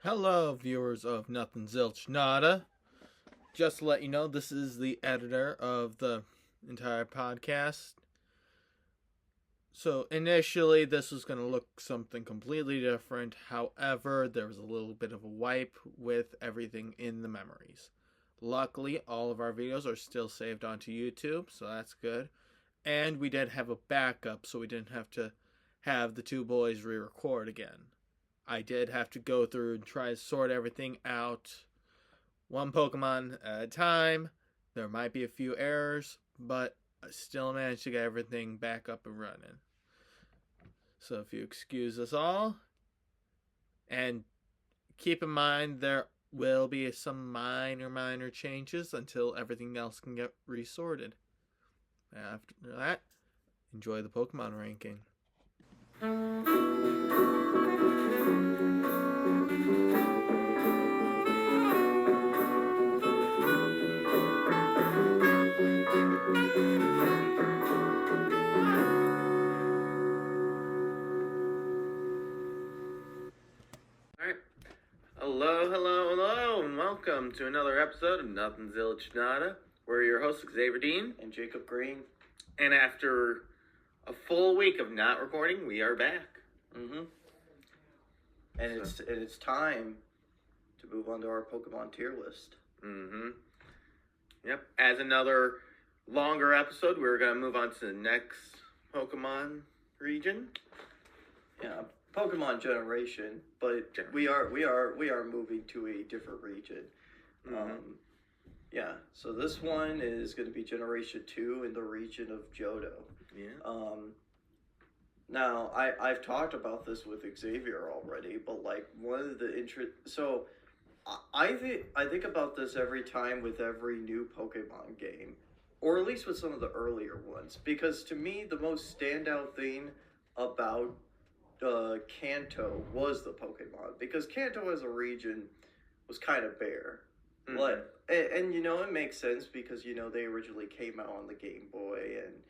Hello, viewers of Nothing Zilch Nada. Just to let you know, this is the editor of the entire podcast. So, initially, this was going to look something completely different. However, there was a little bit of a wipe with everything in the memories. Luckily, all of our videos are still saved onto YouTube, so that's good. And we did have a backup, so we didn't have to have the two boys re record again. I did have to go through and try to sort everything out one Pokemon at a time. There might be a few errors, but I still managed to get everything back up and running. So if you excuse us all, and keep in mind there will be some minor changes until everything else can get resorted. After that, enjoy the Pokemon ranking. Hello, and welcome to another episode of Nothing Zilch Nada. We're your hosts, Xavier Dean and Jacob Green. And after a full week of not recording, we are back. And it's time to move on to our Pokemon tier list. Yep. As another longer episode, we're gonna move on to the next Pokemon region. Yeah, Pokemon generation, but we are moving to a different region. Yeah, so this one is going to be Generation 2 in the region of Johto. Yeah. Now, I've talked about this with Xavier already, but like one of the so I think about this every time with every new Pokemon game, or at least with some of the earlier ones, because to me the most standout thing about Kanto was the Pokemon, because Kanto as a region was kind of bare. And you know, it makes sense because you know they originally came out on the Game Boy, and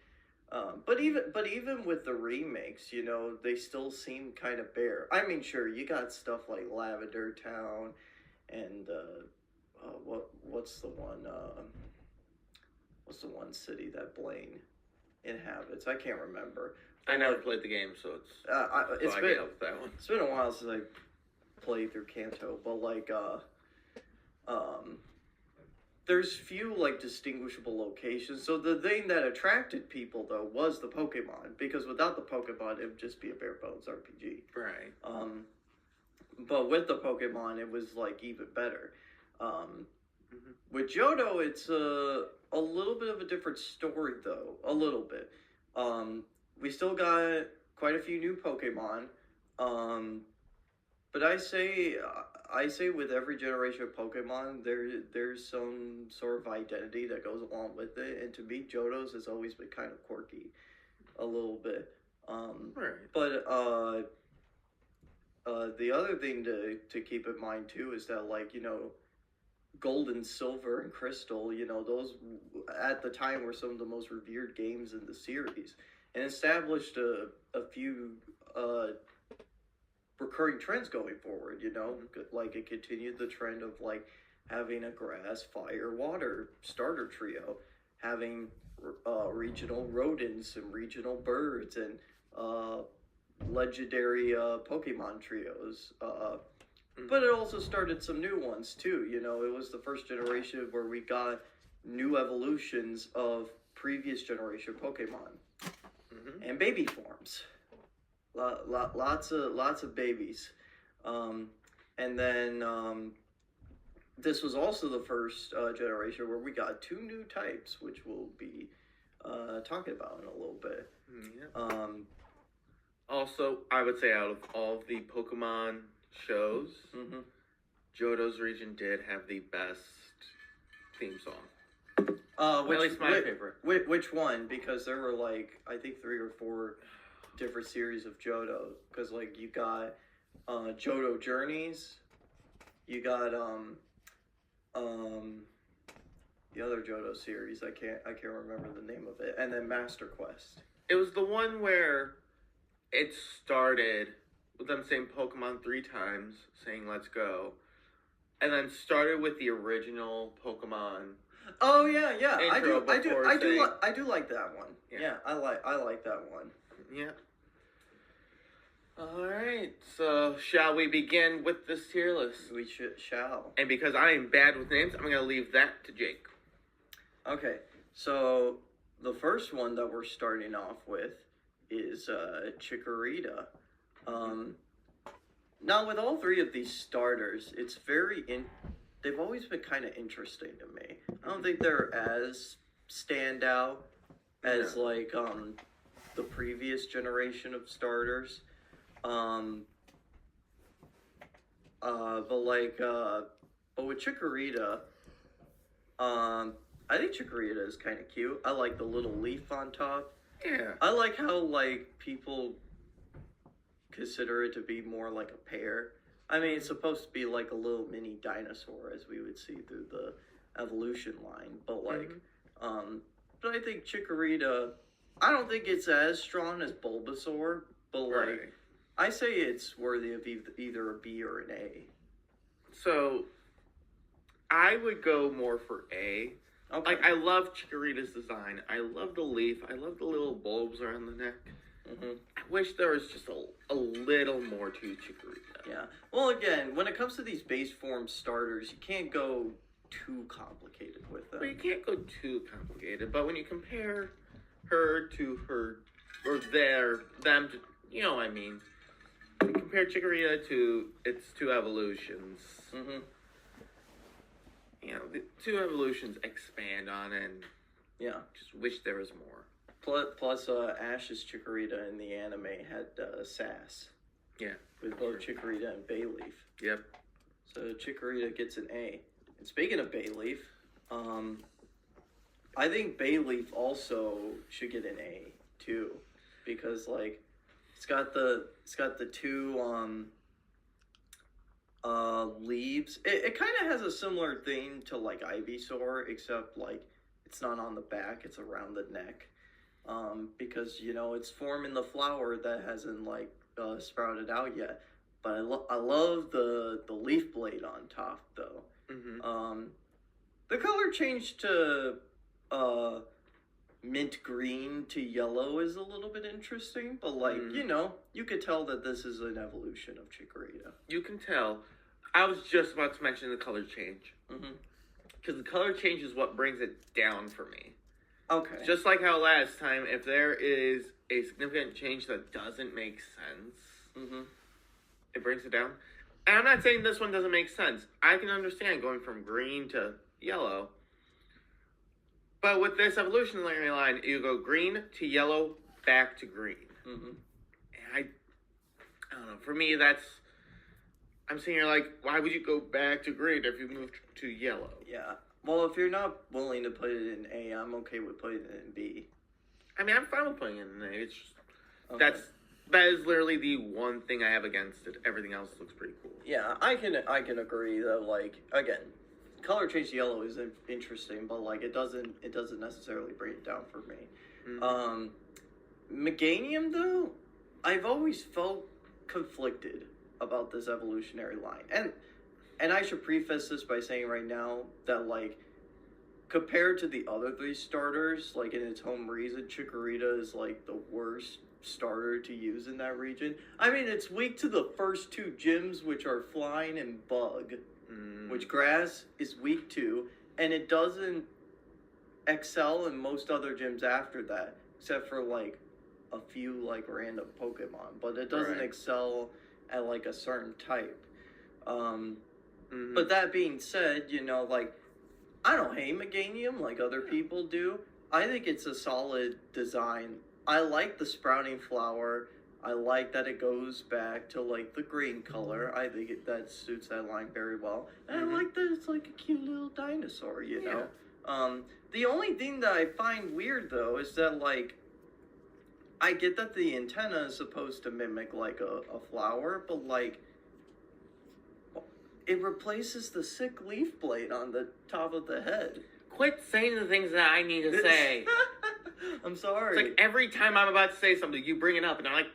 but even with the remakes, you know, they still seem kind of bare. I mean, sure, you got stuff like Lavender Town, and what's the one city that Blaine inhabits? I can't remember. I never played the game, so it's been a while since I played through Kanto, but like there's few like distinguishable locations. So the thing that attracted people though was the Pokemon, because without the Pokemon it would just be a bare bones RPG. Right. But with the Pokemon it was like even better. With Johto it's a little bit of a different story though. A little bit. We still got quite a few new Pokemon. But I say with every generation of Pokemon, there's some sort of identity that goes along with it, and to me, Johto's has always been kind of quirky, a little bit. Right. But the other thing to keep in mind too is that, like, you know, Gold and Silver and Crystal, you know, those at the time were some of the most revered games in the series, and established a few recurring trends going forward, you know, like it continued the trend of like having a grass, fire, water starter trio, having regional rodents and regional birds, and legendary Pokemon trios. But it also started some new ones too, you know. It was the first generation where we got new evolutions of previous generation Pokemon and baby forms. Lots of babies, and then this was also the first generation where we got two new types, which we'll be talking about in a little bit. Also, I would say out of all of the Pokemon shows, Johto's region did have the best theme song. At least my favorite. Which one? Because there were like I think 3 or 4 different series of Johto, because like you got Johto Journeys, you got the other Johto series, I can't remember the name of it, and then Master Quest. It was the one where it started with them saying Pokemon 3 times, saying let's go, and then started with the original Pokemon. Oh yeah, yeah. I Intro do like that one. Yeah, I like that one. Yeah. Alright, so shall we begin with this tier list? We shall. And because I am bad with names, I'm going to leave that to Jake. Okay, so the first one that we're starting off with is Chikorita. Now, with all three of these starters, it's they've always been kind of interesting to me. I don't think they're as standout as like the previous generation of starters. But with Chikorita, I think Chikorita is kind of cute. I like the little leaf on top. Yeah. I like how like people consider it to be more like a pear. I mean, it's supposed to be like a little mini dinosaur, as we would see through the evolution line. But like, but I think Chikorita, I don't think it's as strong as Bulbasaur, but like, I say it's worthy of either a B or an A. So, I would go more for A. Okay. Like, I love Chikorita's design. I love the leaf. I love the little bulbs around the neck. Mm-hmm. I wish there was just a little more to Chikorita. Yeah. Well, again, when it comes to these base form starters, you can't go too complicated with them. Well, you can't go too complicated, but when you compare her to her, or them to, you know what I mean. When you compare Chikorita to its two evolutions. Mm-hmm. You know, the two evolutions expand on it, and just wish there was more. Plus Ash's Chikorita in the anime had sass. Yeah. With both Chikorita and Bayleaf. Yep. So Chikorita gets an A. And speaking of Bayleaf, I think Bayleaf also should get an A too, because like it's got the two leaves. It kind of has a similar thing to like Ivysaur, except like it's not on the back; it's around the neck. Because you know it's forming the flower that hasn't like sprouted out yet. But I love the leaf blade on top though. Mm-hmm. The color change to mint green to yellow is a little bit interesting, but like you know, you could tell that this is an evolution of Chikorita. You can tell. I was just about to mention the color change. Because the color change is what brings it down for me. Okay. Just like how last time, if there is a significant change that doesn't make sense, it brings it down. And I'm not saying this one doesn't make sense. I can understand going from green to yellow. But with this evolutionary line, you go green to yellow, back to green. And I don't know. For me, I'm sitting here like, why would you go back to green if you moved to yellow? Yeah. Well, if you're not willing to put it in A, I'm okay with putting it in B. I mean, I'm fine with putting it in A. It's just, that is literally the one thing I have against it. Everything else looks pretty cool. Yeah, I can agree that like again, color change to yellow is interesting, but like it doesn't necessarily bring it down for me. Meganium though, I've always felt conflicted about this evolutionary line, and I should preface this by saying right now that like compared to the other three starters, like in its home region, Chikorita is like the worst starter to use in that region. I mean, it's weak to the first two gyms, which are Flying and Bug, which Grass is weak to, and it doesn't excel in most other gyms after that, except for like a few like random Pokemon, but it doesn't excel at like a certain type. But that being said, you know, like I don't hate Meganium like other people do. I think it's a solid design. I like the sprouting flower. I like that it goes back to like the green color. I think that suits that line very well. And I like that it's like a cute little dinosaur, you know. The only thing that I find weird though is that like I get that the antenna is supposed to mimic like a flower, but like it replaces the sick leaf blade on the top of the head. Quit saying the things that I need to say. I'm sorry. It's like every time I'm about to say something, you bring it up, and I'm like,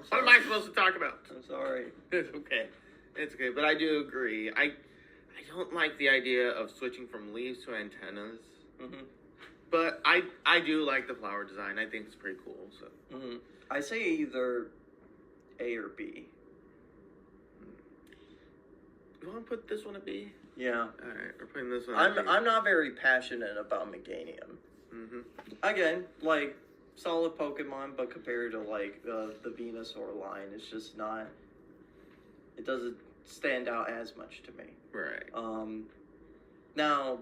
what am I supposed to talk about? I'm sorry. It's okay. It's okay, but I do agree. I don't like the idea of switching from leaves to antennas. Mm-hmm. But I do like the flower design. I think it's pretty cool. So I say either A or B. You want to put this one a B? Yeah. All right, we're putting this one. I'm not very passionate about Meganium. Mm-hmm. Again, like solid Pokemon, but compared to like the Venusaur line, it's just not. It doesn't stand out as much to me. Right. Now,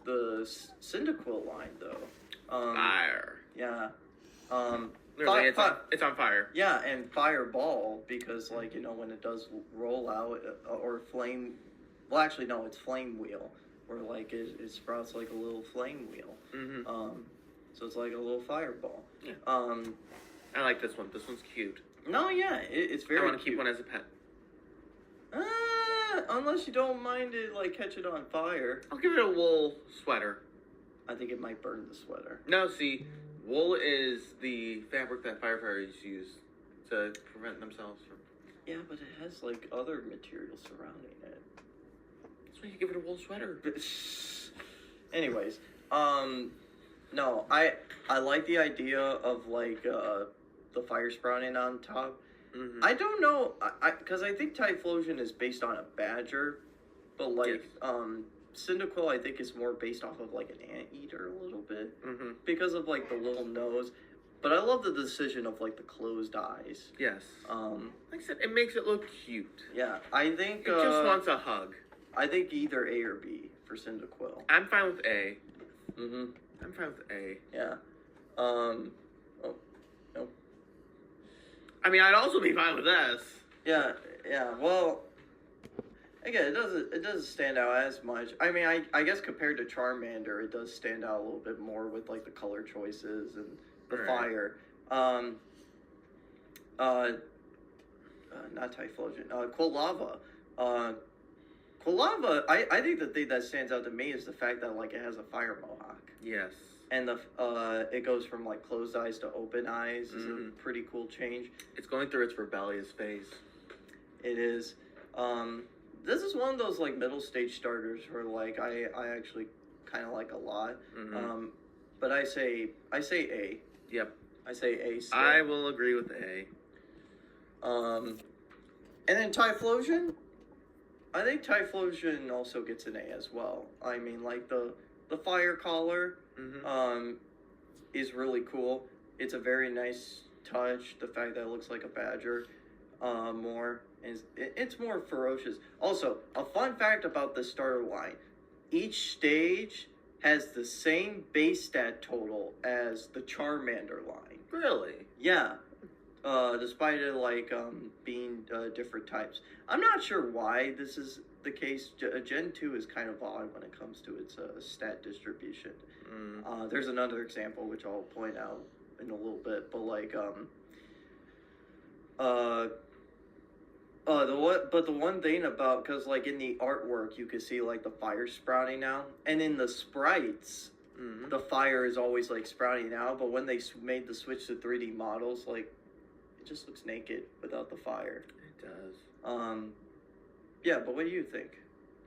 the Cyndaquil line though. Fire. Yeah. It's on fire. Yeah, and Fireball, because like when it does roll out or flame. Well, actually, no, it's Flame Wheel, where like it sprouts like a little flame wheel. Mm-hmm. So it's like a little fireball. Yeah. I like this one. This one's cute. No, yeah, it's very. I want to keep one as a pet. Unless you don't mind it like catch it on fire. I'll give it a wool sweater. I think it might burn the sweater. No, see, wool is the fabric that firefighters use to prevent themselves from. Yeah, but it has like other materials surrounding it. That's why you give it a wool sweater. Anyways, no, I like the idea of like the fire sprouting on top. Mm-hmm. I don't know, because I think Typhlosion is based on a badger, but like Cyndaquil I think is more based off of like an anteater a little bit, because of like the little nose. But I love the decision of like the closed eyes. Yes. Like I said, it makes it look cute. Yeah, I think it just wants a hug. I think either A or B for Cyndaquil. I'm fine with A. Mm-hmm. I'm fine with A. Yeah. I mean, I'd also be fine with S. Yeah. Well, again, it doesn't stand out as much. I mean, I guess compared to Charmander, it does stand out a little bit more with like the color choices and the fire. Not Typhlosion. Quilava. Quilava. I think the thing that stands out to me is the fact that like it has a fire mohawk. Yes. And it goes from like closed eyes to open eyes. Is a pretty cool change. It's going through its rebellious phase. It is. This is one of those like middle stage starters where like I actually kind of like a lot. But I say A. Yep. I say A. Still. I will agree with A. And then Typhlosion. I think Typhlosion also gets an A as well. I mean, like the fire collar. Is really cool. It's a very nice touch. The fact that it looks like a badger, more is it's more ferocious. Also, a fun fact about the starter line: each stage has the same base stat total as the Charmander line. Really? Yeah. Despite it like being different types, I'm not sure why this is the case. Gen 2 is kind of odd when it comes to its stat distribution. There's another example which I'll point out in a little bit, but like the one thing about, because like in the artwork you can see like the fire sprouting out, and in the sprites the fire is always like sprouting out, but when they made the switch to 3D models, like it just looks naked without the fire. It does. Yeah, but what do you think?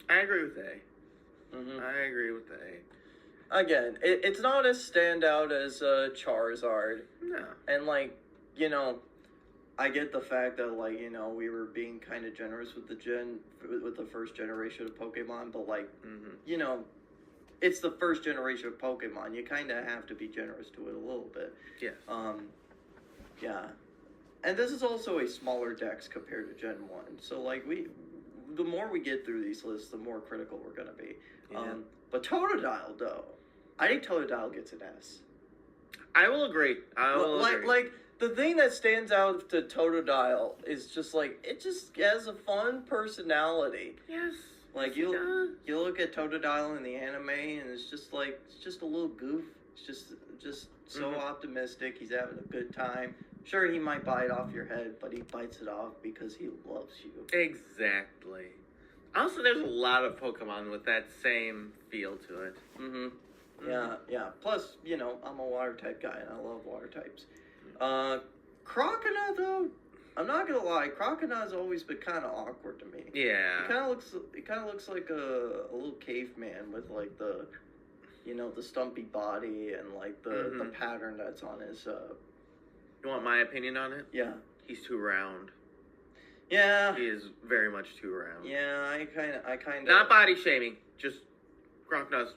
I agree with A. I agree with A. Again, it's not as standout as Charizard. No. And like, I get the fact that like, we were being kind of generous with the first generation of Pokemon, but like, it's the first generation of Pokemon. You kind of have to be generous to it a little bit. Yes. Yeah. And this is also a smaller dex compared to Gen 1. So like the more we get through these lists, the more critical we're going to be. Yeah. But Totodile, though, I think Totodile gets an S. I will agree. Like the thing that stands out to Totodile is just like it just has a fun personality. Yes. Like you look at Totodile in the anime, and it's just a little goof. It's just so optimistic. He's having a good time. Sure, he might bite off your head, but he bites it off because he loves you. Exactly. Also, there's a lot of Pokemon with that same feel to it. Yeah. Plus, I'm a water type guy, and I love water types. Crocodile, though, I'm not gonna lie, Crocodile's always been kind of awkward to me. Yeah. It kind of looks like a little caveman with like the stumpy body and like the pattern that's on his. You want my opinion on it? Yeah. He's too round. Yeah. He is very much too round. Yeah, I kind of. Not body shaming, just Crocodile's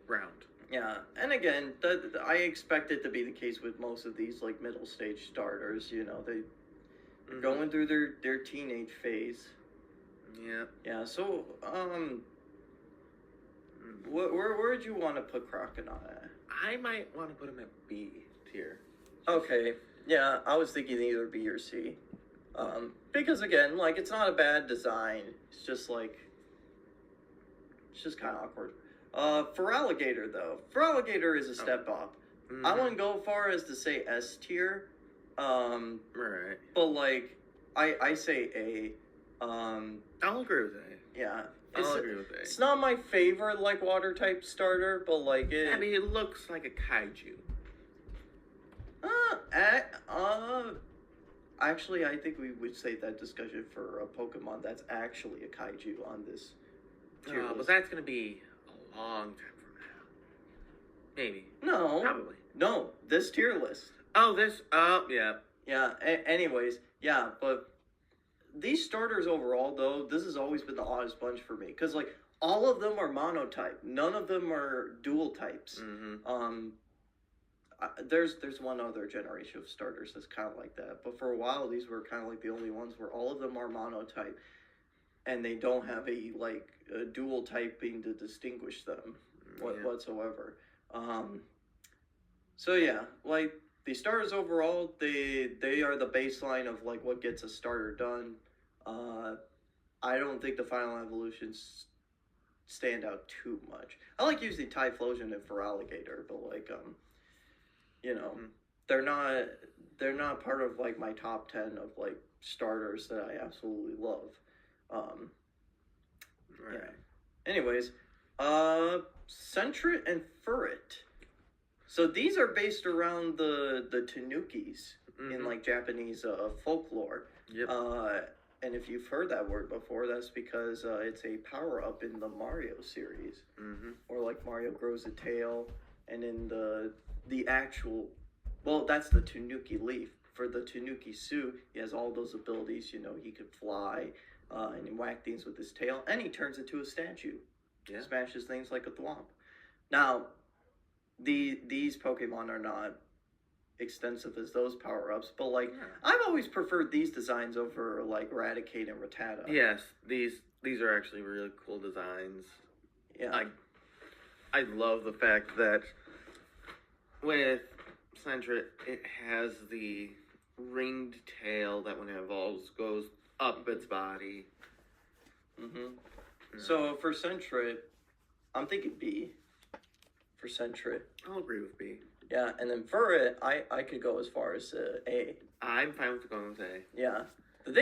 round. Yeah, and again, I expect it to be the case with most of these like middle stage starters. They're going through their teenage phase. Yeah. Yeah. So, where'd you want to put Crocodile at? I might want to put him at B tier. Okay. Yeah, I was thinking either B or C. Because again, like it's not a bad design. It's just kind of awkward. For Alligator though, Alligator is a step up. I wouldn't go far as to say S tier. Right. But like, I say A. I'll agree with A. Yeah. I'll agree with A. It's not my favorite like water type starter, but like it. I mean, it looks like a kaiju. Actually, I think we would save that discussion for a Pokemon that's actually a kaiju on this tier list. But that's gonna be a long time from now. Maybe. No. Probably. No, this tier list. Oh, this. Oh, yeah. Yeah. Anyways, yeah, but these starters overall, though, this has always been the oddest bunch for me because like all of them are monotype. None of them are dual types. There's one other generation of starters that's kind of like that, but for a while these were kind of like the only ones where all of them are monotype, and they don't have a dual typing to distinguish them whatsoever. So yeah, like the starters overall, they are the baseline of like what gets a starter done. I don't think the final evolutions stand out too much. I like using Typhlosion and Feraligatr, but like they're not part of like my top 10 of like starters that I absolutely love. Right. Yeah. Anyways, Sentret and Furret. So these are based around the Tanukis in like Japanese folklore. Yep. And if you've heard that word before, that's because it's a power up in the Mario series, where like Mario grows a tail, and in the actual, well, that's the Tanuki leaf. For the Tanuki suit, he has all those abilities. He could fly, and whack things with his tail, and he turns into a statue. Yeah. Smashes things like a thwomp. Now, these Pokemon are not extensive as those power-ups, but like I've always preferred these designs over like Raticate and Rattata. Yes, these are actually really cool designs. Yeah. I love the fact that with Sentret, it has the ringed tail that when it evolves goes up its body. So for Sentret, I'm thinking B. For Sentret. I'll agree with B. Yeah, and then Furret, I could go as far as A. I'm fine with going with A. Yeah. The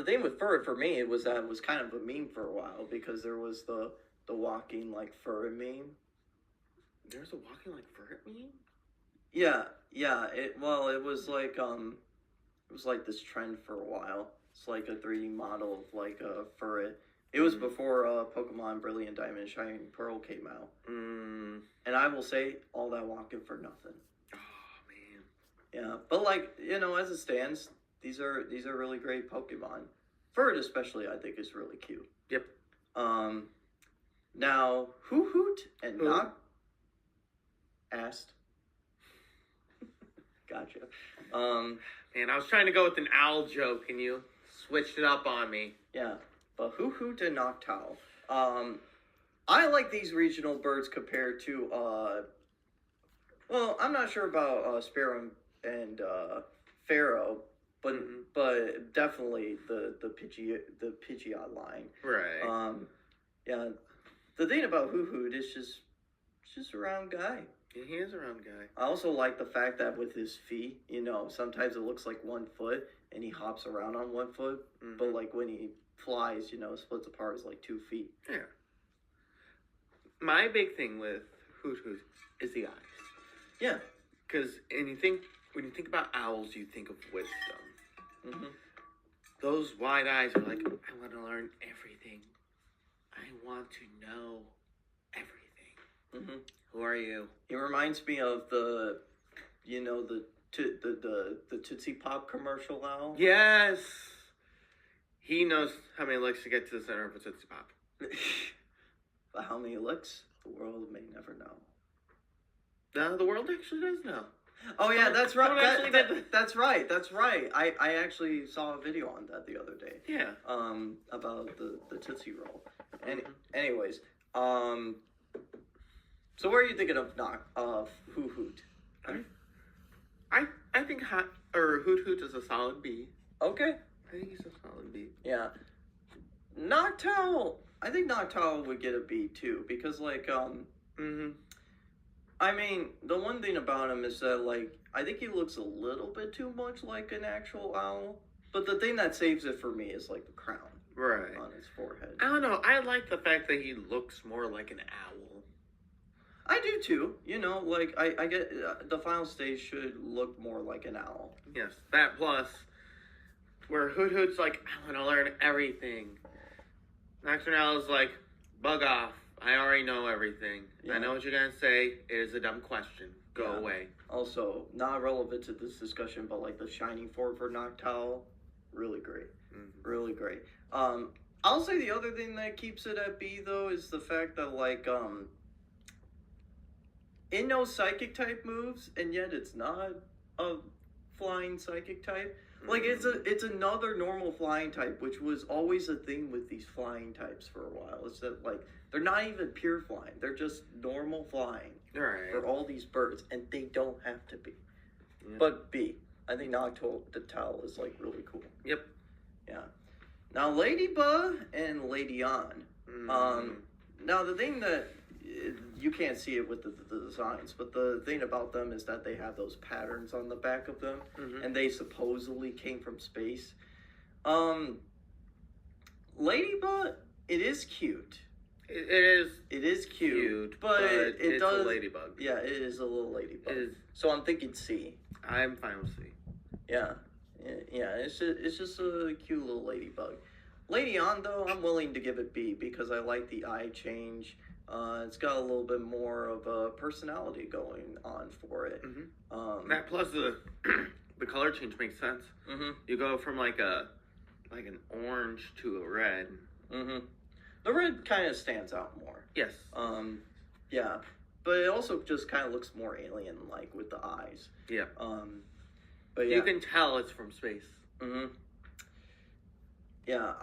thing with Furret for me was that it was kind of a meme for a while because there was the walking like Furret meme. There's a walking like Furret meme? Yeah. It was like this trend for a while. It's like a 3D model of like a Furret. It was before Pokemon Brilliant Diamond and Shining Pearl came out. And I will say, all that walking for nothing. Oh, man. Yeah, but like, as it stands, these are really great Pokemon. Furret especially, I think, is really cute. Yep. Now, Hoot and Knock asked. Gotcha. Man, I was trying to go with an owl joke, and you switched it up on me. Yeah. But Hoot and Noctowl. I like these regional birds compared to, well, I'm not sure about Sparrow and Pharaoh, but definitely the Pidgeot line. Right. Yeah. The thing about Hoot is just a round guy. Yeah, he is a round guy. I also like the fact that with his feet, sometimes it looks like 1 foot, and he hops around on 1 foot, but like when he flies, splits apart as like 2 feet. Yeah. My big thing with Hoot Hoot is the eyes. Yeah. Because when you think about owls, you think of wisdom. Mm-hmm. Those wide eyes are like, I want to learn everything. I want to know everything. Mm-hmm. Who are you? He reminds me of the Tootsie Pop commercial owl. Yes. He knows how many licks to get to the center of a Tootsie Pop. But how many licks? The world may never know. No, the world actually does know. Oh yeah, that's right. That's right. That's right. I actually saw a video on that the other day. Yeah. About the Tootsie Roll. And anyways, so what are you thinking of Hoot Hoot? I think Hoot Hoot is a solid B. Okay. I think he's a solid B. Yeah. Noctowl. I think Noctowl would get a B too because I mean, the one thing about him is that, I think he looks a little bit too much like an actual owl. But the thing that saves it for me is, the crown. Right. On his forehead. I don't know. I like the fact that he looks more like an owl. I do, too. I get the final stage should look more like an owl. Yes. That plus, where Hoot Hoot's like, I want to learn everything. Nocturnal is like, bug off. I already know everything. Yeah. I know what you're going to say. It is a dumb question. Go away. Also, not relevant to this discussion, but the shining form for Noctowl, really great. Mm-hmm. Really great. I'll say the other thing that keeps it at B, though, is the fact that, it knows psychic type moves, and yet it's not a flying psychic type. It's another normal flying type, which was always a thing with these flying types for a while. It's that, they're not even pure flying. They're just normal flying for all these birds, and they don't have to be. Yeah. But B, I think Noctowl is, really cool. Yep. Yeah. Now, Ladybug and Ladyon. Now, the thing that you can't see it with the designs, but the thing about them is that they have those patterns on the back of them, and they supposedly came from space. Ladybug, it is cute. It is cute, but it does. A ladybug. Yeah, it is a little ladybug. So I'm thinking C. I'm fine with C. Yeah. It's just a cute little ladybug. Ladyon, though, I'm willing to give it B because I like the eye change. It's got a little bit more of a personality going on for it. Mm-hmm. That plus the color change makes sense. Mm-hmm. You go from an orange to a red. Mm-hmm. The red kind of stands out more. Yes. Yeah, but it also just kind of looks more alien-like with the eyes. Yeah. But yeah. You can tell it's from space. Mm-hmm. Yeah,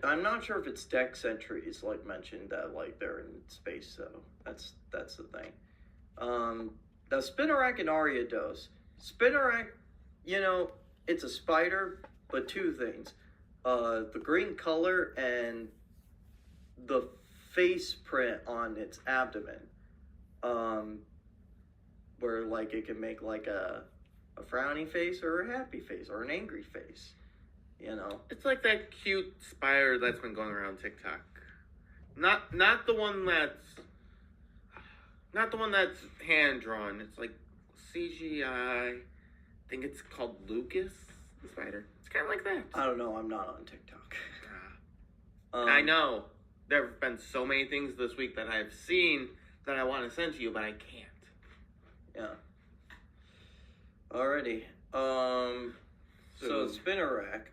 I'm not sure if it's Dex entries mentioned that they're in space though. That's the thing. Now Spinarak and Ariados. Spinarak, it's a spider, but two things: the green color and the face print on its abdomen, where it can make a frowny face or a happy face or an angry face. It's like that cute spider that's been going around TikTok. Not the one that's hand drawn. It's like CGI. I think it's called Lucas the spider. It's kind of like that. I don't know. I'm not on TikTok. I know. There have been so many things this week that I've seen that I want to send to you, but I can't. Yeah. Alrighty. So Spinarak.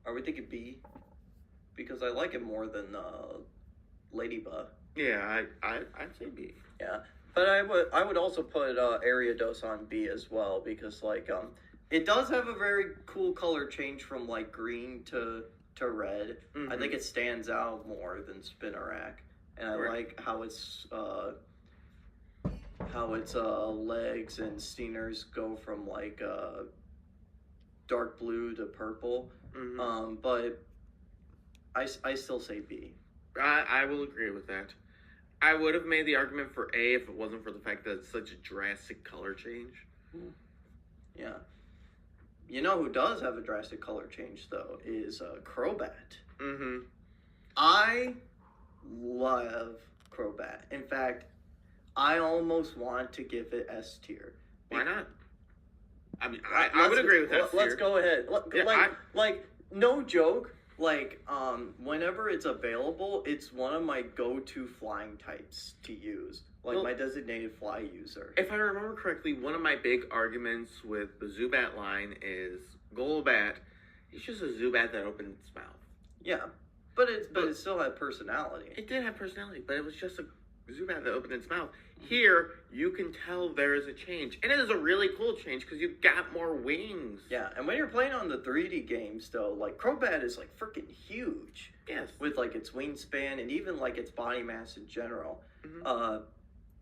Are we thinking B? Because I like it more than Ladybug. Yeah, I'd say B. Yeah, but I would also put Ariados on B as well because it does have a very cool color change from green to red. Mm-hmm. I think it stands out more than Spinarak, and I like how its legs and stingers go from dark blue to purple. Mm-hmm. But I still say B. I will agree with that. I would have made the argument for A if it wasn't for the fact that it's such a drastic color change. Yeah. You know who does have a drastic color change, though, is Crobat. Mm-hmm. I love Crobat. In fact, I almost want to give it S tier. Why not? I mean, I would agree with that. Let's go ahead. Yeah, Like, no joke. Like, whenever it's available, it's one of my go-to flying types to use. Like, my designated fly user. If I remember correctly, one of my big arguments with the Zubat line is Golbat. He's just a Zubat that opened its mouth. Yeah, but it still had personality. It did have personality, but it was just a Zubat that opened its mouth. Here, you can tell there is a change. And it is a really cool change because you've got more wings. Yeah, and when you're playing on the 3D games, though, like, Crobat is, like, freaking huge. Yes. With, like, its wingspan and even, like, its body mass in general. Mm-hmm.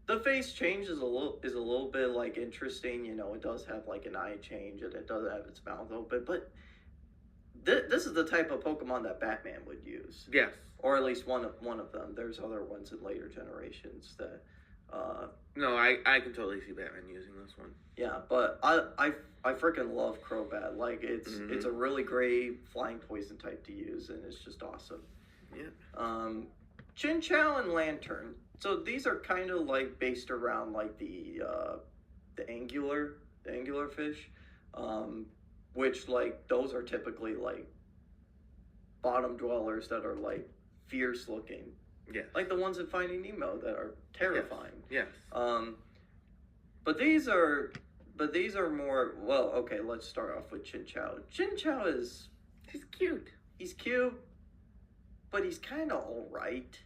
The face change is a little bit, like, interesting. You know, it does have, like, an eye change and it does have its mouth open. But this is the type of Pokemon that Batman would use. Yes. Or at least one of them. There's other ones in later generations that... No, I can totally see Batman using this one. Yeah, but I freaking love Crobat. Like, it's a really great flying poison type to use, and it's just awesome. Yeah. Chinchou and Lantern. So these are kind of like based around like the angular fish, which like those are typically like bottom dwellers that are like fierce looking. Yes. Like the ones in Finding Nemo that are terrifying. Yes. But these are more, well, okay, let's start off with Chinchou. Chinchou is... He's cute. He's cute, but he's kind of alright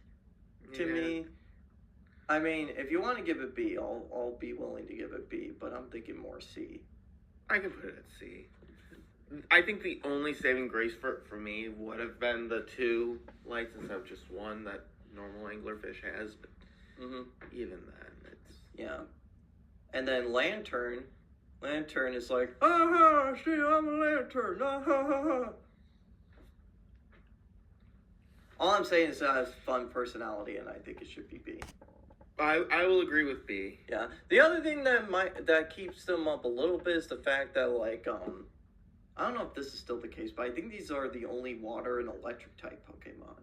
to me. I mean, if you want to give it B, I'll be willing to give it B, but I'm thinking more C. I can put it at C. I think the only saving grace for me would have been the 2 lights instead of just 1 that normal anglerfish has, but even then, it's... Yeah. And then Lantern is like, ah, see, I'm a lantern, ah, ha, ha, ha. All I'm saying is that it has fun personality, and I think it should be B. I will agree with B. Yeah. The other thing that keeps them up a little bit is the fact that, like, I don't know if this is still the case, but I think these are the only water and electric type Pokemon.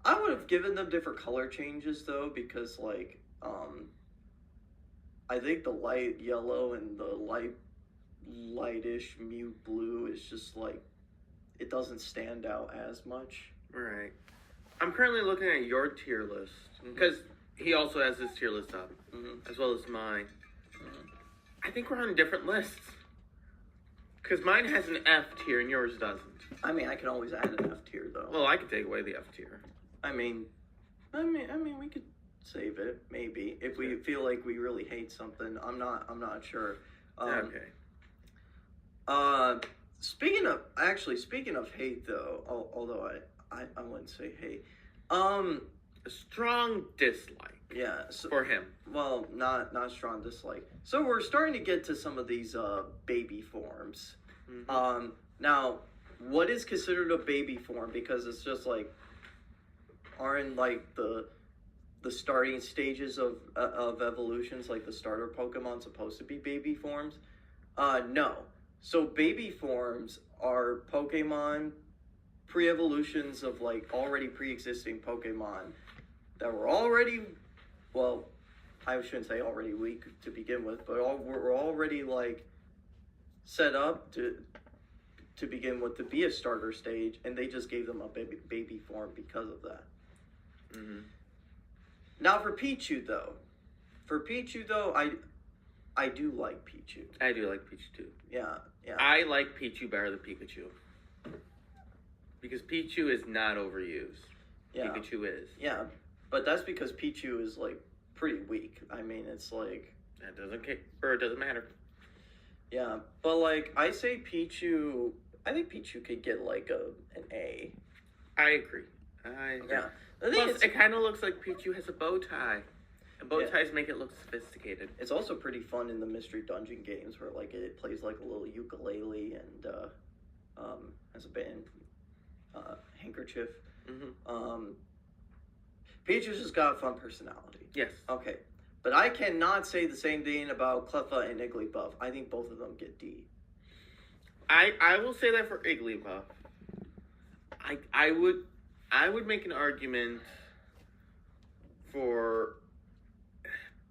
I would have given them different color changes though, because like, I think the light yellow and the lightish mute blue is just like, it doesn't stand out as much. Right. I'm currently looking at your tier list because he also has his tier list up, as well as mine. I think we're on different lists. Because mine has an F tier and yours doesn't. I mean, I can always add an F tier though. Well, I could take away the F tier. I mean, we could save it maybe if we feel like we really hate something. I'm not sure. Okay. Speaking of hate though, although I wouldn't say hate. A strong dislike. Yeah. For him. Well, not strong dislike. So we're starting to get to some of these baby forms. Now, what is considered a baby form? Because it's just like, aren't like the starting stages of evolutions, like the starter Pokemon, supposed to be baby forms? No. So baby forms are Pokemon pre-evolutions of like already pre-existing Pokemon that were already, well, I shouldn't say already weak to begin with, but were already like set up to begin with to be a starter stage, and they just gave them a baby form because of that. Now for Pichu though, I do like Pichu. I do like Pichu too. Yeah. I like Pichu better than Pikachu. Because Pichu is not overused. Yeah. Pikachu is. Yeah, but that's because Pichu is like pretty weak. I mean, it's like... That doesn't care, or it doesn't matter. Yeah, but like, I say Pichu... I think Pichu could get like an A. I agree. Yeah. Plus, it kind of looks like Pichu has a bow tie. And bow ties make it look sophisticated. It's also pretty fun in the Mystery Dungeon games where like it plays like a little ukulele and has a band handkerchief. Pichu's just got a fun personality. Yes. Okay. But I cannot say the same thing about Cleffa and Igglybuff. I think both of them get D. I will say that for Igglybuff. I would make an argument for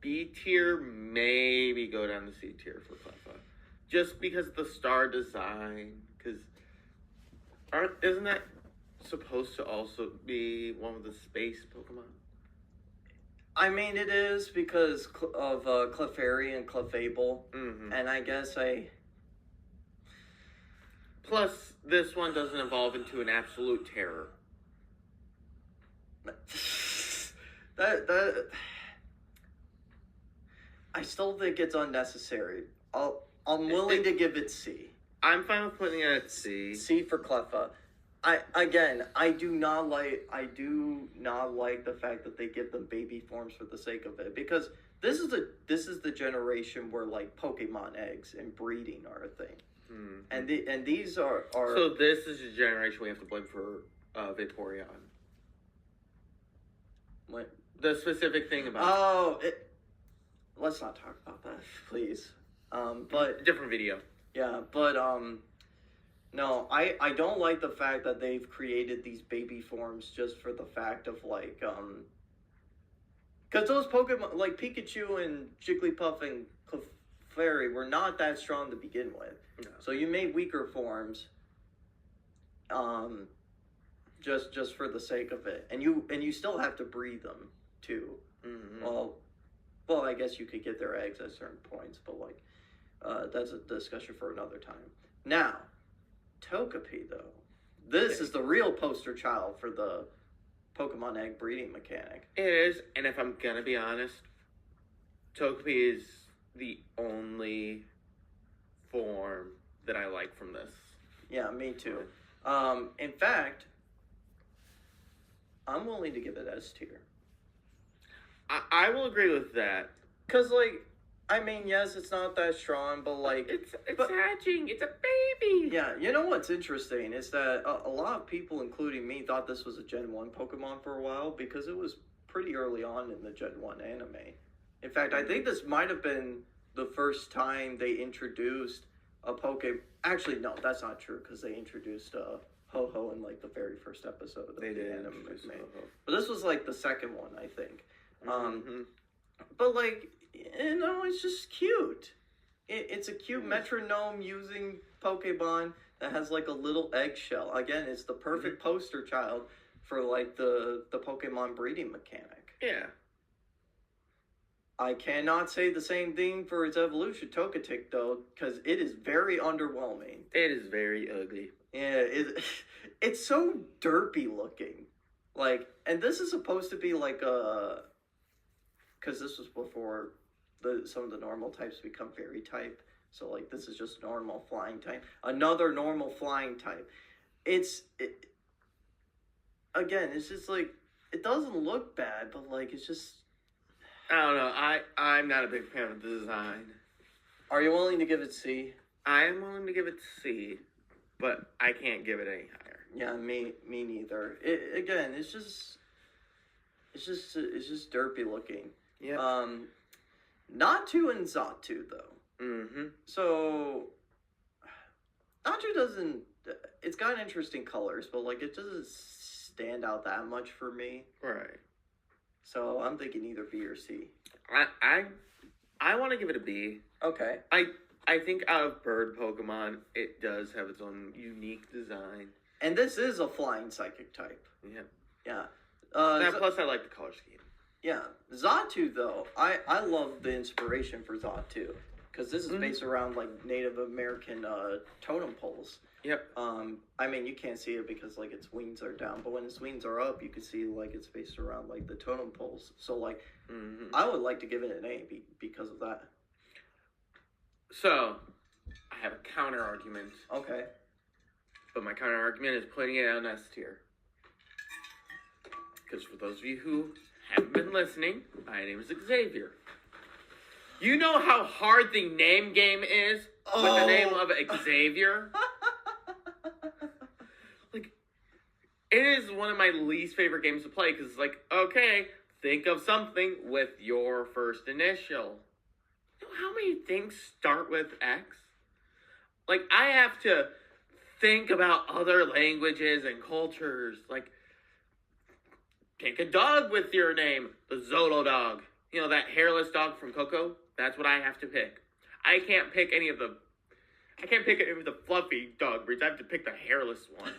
B tier, maybe go down to C tier for Cleffa. Just because of the star design. Because isn't that supposed to also be one of the space Pokemon? I mean, it is because of Clefairy and Clefable. Mm-hmm. And I guess Plus, this one doesn't evolve into an absolute terror. that I still think it's unnecessary. I'm willing to give it C. I'm fine with putting it at C. C for Cleffa. I do not like the fact that they give them baby forms for the sake of it, because this is the generation where like Pokemon eggs and breeding are a thing. Mm-hmm. And these are So this is the generation we have to blame for Vaporeon. What? The specific thing about let's not talk about that, please. But different video. Yeah, but no, I don't like the fact that they've created these baby forms just for the fact of like because those Pokemon like Pikachu and Jigglypuff and Clefairy were not that strong to begin with. No. So you made weaker forms just for the sake of it. And you still have to breed them too. Mm-hmm. Well, I guess you could get their eggs at certain points, but like that's a discussion for another time. Now, Togepi though. This is the real poster child for the Pokemon egg breeding mechanic. It is, and if I'm gonna be honest, Togepi is the only form that I like from this. Yeah, me too. In fact, I'm willing to give it S tier. I will agree with that. Cause like, I mean, yes, it's not that strong, but like, It's hatching. It's a baby. yeah, you know what's interesting is that a lot of people, including me, thought this was a Gen 1 Pokemon for a while because it was pretty early on in the Gen 1 anime. In fact, I think this might have been the first time they introduced a Actually, no, that's not true because they introduced Ho-Ho in like the very first episode of the anime. But this was like the second one, I think. Mm-hmm. But like, you know, it's just cute. It's a cute metronome using Pokemon that has like a little eggshell. Again, it's the perfect poster child for like the Pokemon breeding mechanic. Yeah. I cannot say the same thing for its evolution, Togetic, though, because it is very underwhelming. It is very ugly. Yeah, it's so derpy looking. Like, and this is supposed to be like a... Because this was before some of the normal types become fairy type. So, like, this is just normal flying type. Another normal flying type. Again, it's just like... It doesn't look bad, but, like, it's just... I don't know. I'm not a big fan of the design. Are you willing to give it C? I am willing to give it C, but I can't give it any higher. Yeah, me neither. Again, it's just derpy looking. Yeah. Natu and Zatu though. Mm-hmm. So Natu doesn't. It's got interesting colors, but like it doesn't stand out that much for me. Right. So I'm thinking either B or C. I want to give it a B. Okay. I think out of bird Pokemon, it does have its own unique design. And this is a flying psychic type. Yeah. Yeah. Plus, I like the color scheme. Yeah. Zatu, though, I love the inspiration for Zatu. Because this is based around, like, Native American totem poles. Yep. I mean, you can't see it because, like, its wings are down. But when its wings are up, you can see, like, it's based around, like, the totem poles. So, like, I would like to give it an A because of that. So, I have a counter argument. Okay. But my counter argument is putting it on S tier. Because for those of you who haven't been listening, my name is Xavier. You know how hard the name game is with the name of Xavier? Like, it is one of my least favorite games to play because it's like, okay, think of something with your first initial. You know how many things start with X? Like, I have to think about other languages and cultures. Like, pick a dog with your name. The Zolo dog. You know, that hairless dog from Coco? That's what I have to pick. I can't pick any of the fluffy dog breeds. I have to pick the hairless one.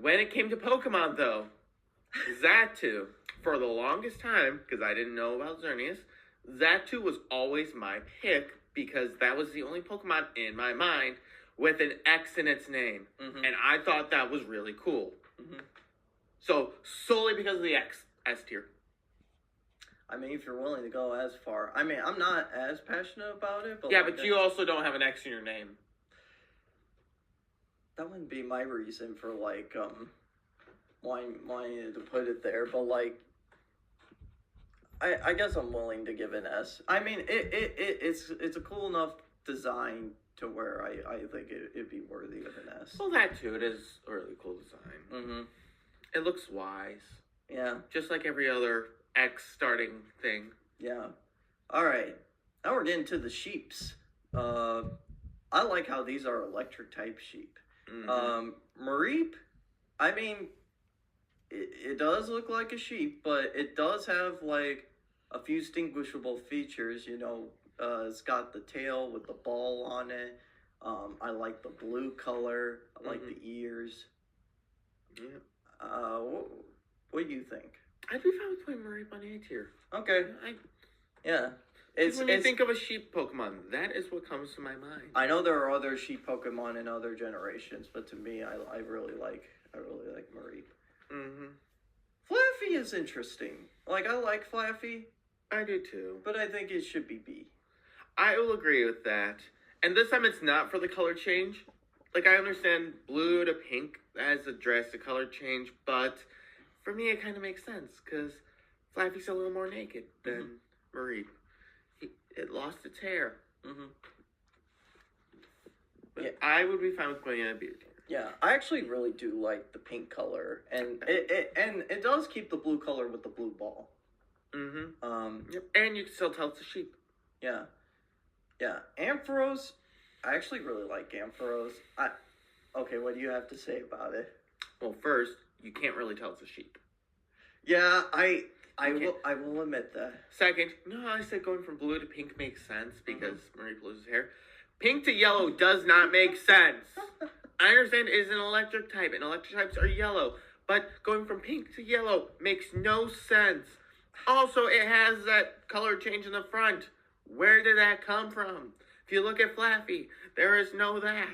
When it came to Pokemon, though, Xatu, for the longest time, because I didn't know about Xerneas, Xatu was always my pick because that was the only Pokemon in my mind with an X in its name. Mm-hmm. And I thought that was really cool. Mm-hmm. So, solely because of the X, S tier. I mean, if you're willing to go as far. I mean, I'm not as passionate about it, but... Yeah, but you also don't have an X in your name. That wouldn't be my reason for, like, wanting to put it there, but, like... I guess I'm willing to give an S. I mean, it's a cool enough design to where I think it'd be worthy of an S. Well, that too. It is a really cool design. Mm-hmm. It looks wise. Yeah. Just like every other X starting thing. Yeah. All right. Now we're getting to the sheeps. I like how these are electric type sheep. Mm-hmm. Mareep, I mean, it does look like a sheep, but it does have like a few distinguishable features. You know, it's got the tail with the ball on it. I like the blue color. I like the ears. Yeah. What do you think? I'd be fine with putting Mareep on A tier. Okay. Yeah. When you think of a sheep Pokemon, that is what comes to my mind. I know there are other sheep Pokemon in other generations, but to me, I really like Mareep. Mm-hmm. Flaffy is interesting. Like, I like Flaffy. I do too. But I think it should be B. I will agree with that. And this time it's not for the color change. Like, I understand blue to pink as a drastic color change, but for me it kind of makes sense, because Flaffy's a little more naked than Mareep. It lost its hair. Mm-hmm. But yeah. I would be fine with putting it in a B tier. Yeah, I actually really do like the pink color, and it does keep the blue color with the blue ball. Mm-hmm. Yep. And you can still tell it's a sheep. Yeah. Yeah. Ampharos, I actually really like Ampharos. Okay, what do you have to say about it? Well, first, you can't really tell it's a sheep. Yeah, I will admit that. Second, no, I said going from blue to pink makes sense because Mareep loses hair. Pink to yellow does not make sense. I understand it is an electric type, and electric types are yellow, but going from pink to yellow makes no sense. Also, it has that color change in the front. Where did that come from? If you look at Flaffy, there is no that.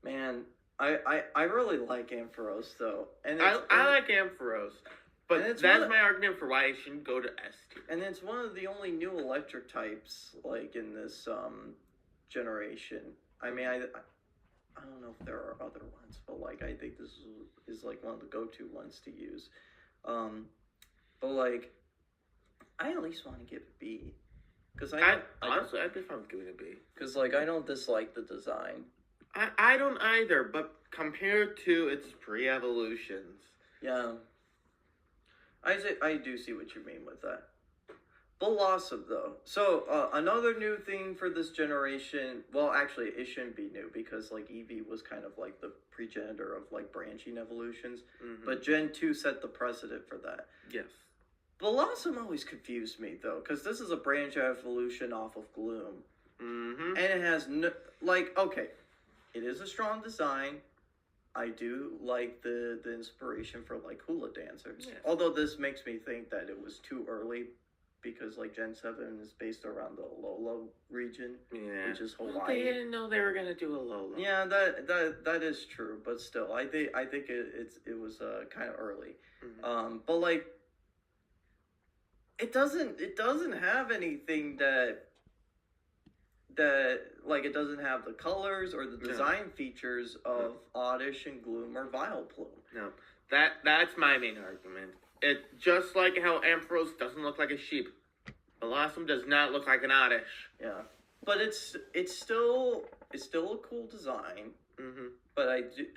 Man, I really like Ampharos, though. And I like Ampharos, but that's my argument for why it shouldn't go to S tier. And it's one of the only new electric types, like, in this generation. I mean, I don't know if there are other ones, but, like, I think this is like, one of the go-to ones to use. But, like, I at least want to give it B. Because honestly, I'd be fine with giving it a B. Because, like, I don't dislike the design. I don't either, but compared to its pre-evolutions. Yeah. I do see what you mean with that. Blossom, though. So, another new thing for this generation, well, actually, it shouldn't be new, because, like, Eevee was kind of, like, the progenitor of, like, branching evolutions. Mm-hmm. But Gen 2 set the precedent for that. Yes. Blossom always confused me, though, because this is a branch evolution off of Gloom. Mm-hmm. And it has, no, like, okay, it is a strong design. I do like the inspiration for, like, hula dancers. Yes. Although this makes me think that it was too early, because, like, Gen 7 is based around the Alola region, which is Hawaii. Well, they didn't know they were gonna do Alola. Yeah, that is true, but still, I think it was kind of early. Mm-hmm. But, like, it doesn't have anything that like, it doesn't have the colors or the design features of Oddish and Gloom or Vileplume. No, that's my main argument. It just like how Ampharos doesn't look like a sheep, Blossom does not look like an Oddish. Yeah, but it's still a cool design. Mm-hmm. But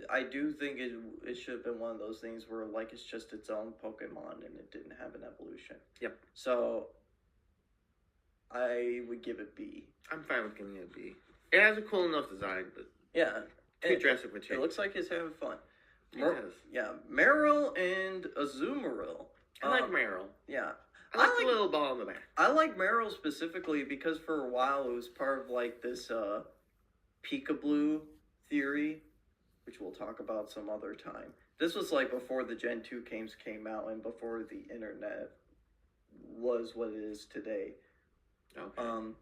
I do think it should have been one of those things where, like, it's just its own Pokemon and it didn't have an evolution. Yep. So I would give it B. I'm fine with giving it a B. It has a cool enough design, but yeah, too drastic for change. It looks like he's having fun. He does. Yeah, Meryl and Azumarill. I like Meryl. Yeah. I like the little ball in the back. I like Meryl specifically because for a while it was part of like this peekaboo theory, which we'll talk about some other time. This was like before the Gen 2 games came out and before the internet was what it is today. Okay.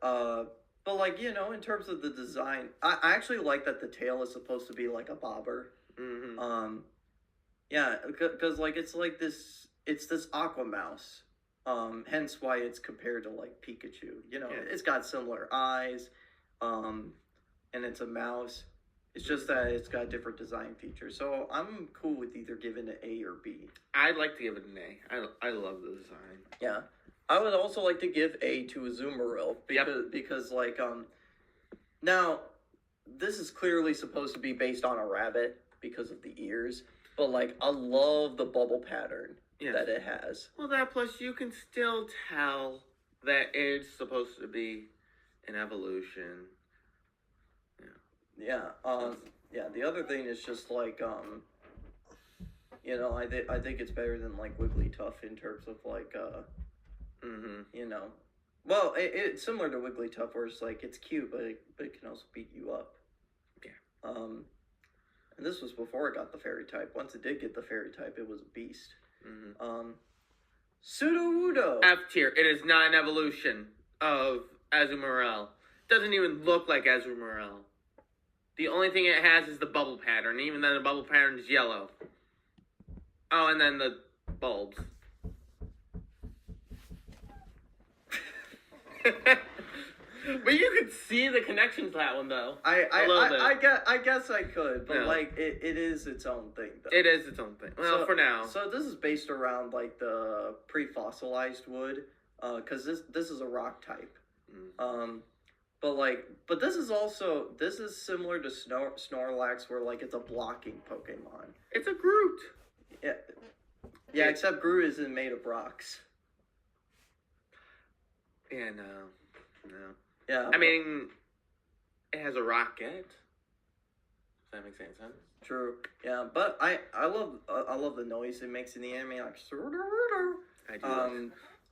But like, you know, in terms of the design, I actually like that the tail is supposed to be like a bobber. Mm-hmm. Yeah, because like it's this aqua mouse. Hence why it's compared to like Pikachu. You know, it's got similar eyes, and it's a mouse. It's just that it's got different design features. So I'm cool with either giving it A or B. I'd like to give it an A. I love the design. Yeah. I would also like to give A to Azumarill because like now this is clearly supposed to be based on a rabbit because of the ears, but like I love the bubble pattern that it has. Well, that plus you can still tell that it's supposed to be an evolution. Yeah. Yeah. The other thing is just like you know, I think it's better than like Wigglytuff in terms of like you know, well, it's similar to Wigglytuff where it's like it's cute, but it can also beat you up. Yeah. And this was before it got the fairy type. Once it did get the fairy type, it was a beast. Mm-hmm. Sudowoodo. F tier. It is not an evolution of Azumarill. Doesn't even look like Azumarill. The only thing it has is the bubble pattern. Even then, the bubble pattern is yellow. Oh, and then the bulbs. But you could see the connection to that one, though. I guess I could, but like it is its own thing, though. It is its own thing. Well, for now. So this is based around like the pre-fossilized wood, because this is a rock type. But this is similar to Snorlax, where like it's a blocking Pokemon. It's a Groot. Yeah, except Groot isn't made of rocks. Yeah, no. Yeah. I mean, it has a rocket. Does that make sense? True. Yeah, but I love the noise it makes in the anime, like I do.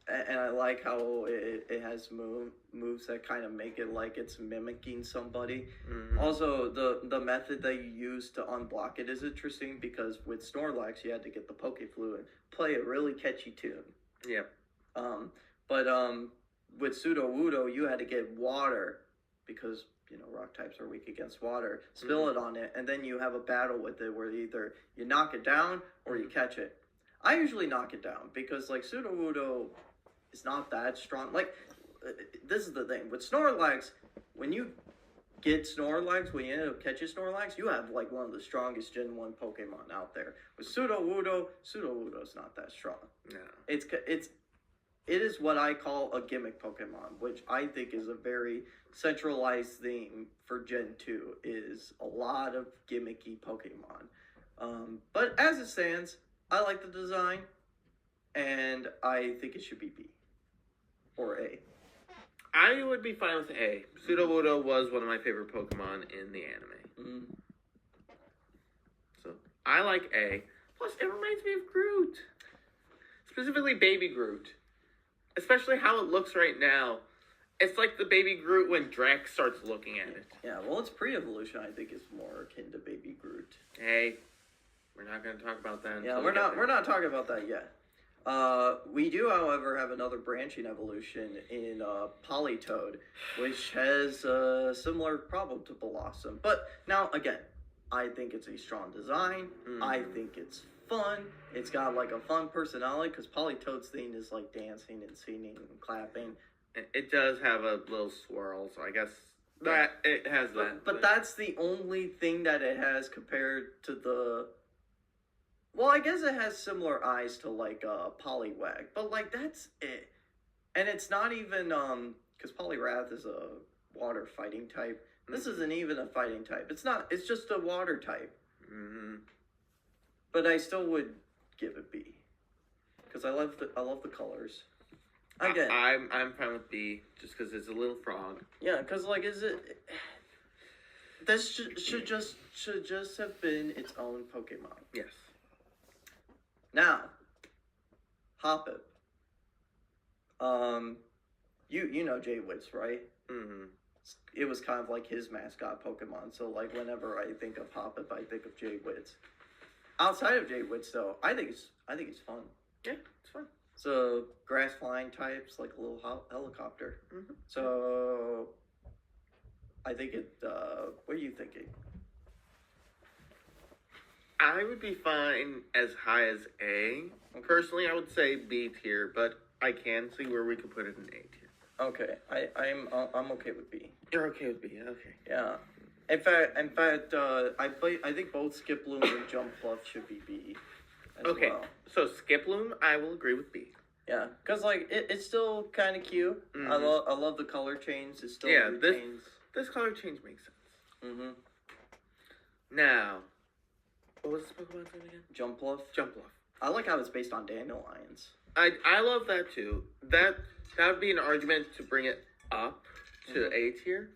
And I like how it has moves that kind of make it like it's mimicking somebody. Mm-hmm. Also, the method that you use to unblock it is interesting because with Snorlax, you had to get the Pokeflute and play a really catchy tune. Yep. But with Sudowoodo, you had to get water because, you know, rock types are weak against water. Spill it on it, and then you have a battle with it where either you knock it down or you catch it. I usually knock it down because, like, Sudowoodo is not that strong. Like, this is the thing. With Snorlax, when you get Snorlax, when you end up catching Snorlax, you have, like, one of the strongest Gen 1 Pokemon out there. With Sudowoodo's not that strong. No. It is what I call a gimmick Pokemon, which I think is a very centralized theme for Gen 2, is a lot of gimmicky Pokemon. But as it stands, I like the design, and I think it should be B. Or A. I would be fine with A. Sudowoodo was one of my favorite Pokemon in the anime. So, I like A. Plus, it reminds me of Groot. Specifically, Baby Groot. Especially how it looks right now. It's like the Baby Groot when Drax starts looking at it. Yeah, well, it's pre-evolution, I think, is more akin to Baby Groot. Hey, we're not going to talk about that. Yeah, we're not talking about that yet. We do, however, have another branching evolution in Politoed, which has a similar problem to Blossom. But now, again, I think it's a strong design. I think it's fun. It's got like a fun personality because Politoed's thing is like dancing and singing and clapping. It does have a little swirl, so I guess that it has that. But that's the only thing that it has compared to the. Well, I guess it has similar eyes to like Poliwag, but like that's it. And it's not even because Poliwrath is a water fighting type. This isn't even a fighting type. It's not. It's just a water type. But I still would give it B because I love the colors. Again, I'm fine with B just because it's a little frog. Yeah, because like is it? this should just have been its own Pokemon. Yes. Now, Hoppip. You know Jay Witz, right? Mm-hmm. It was kind of like his mascot Pokemon. So like whenever I think of Hoppip, I think of Jay Witz. Outside of Jay Witz, though, I think it's fun. Yeah, it's fun. So grass flying types, like a little helicopter. Mm-hmm. So I think it. What are you thinking? I would be fine as high as A. Okay. Personally, I would say B tier, but I can see where we could put it in A tier. Okay, I'm okay with B. You're okay with B, okay. Yeah. In fact, I think both Skiploom and Jumpluff should be B. As well. So Skiploom, I will agree with B. Yeah, cause like it's still kind of cute. Mm-hmm. I love the color change. It still retains. This color change makes sense. Mm-hmm. Now, what was this Pokemon's name again? Jumpluff. Jumpluff. I like how it's based on dandelions. I love that too. That would be an argument to bring it up to A tier,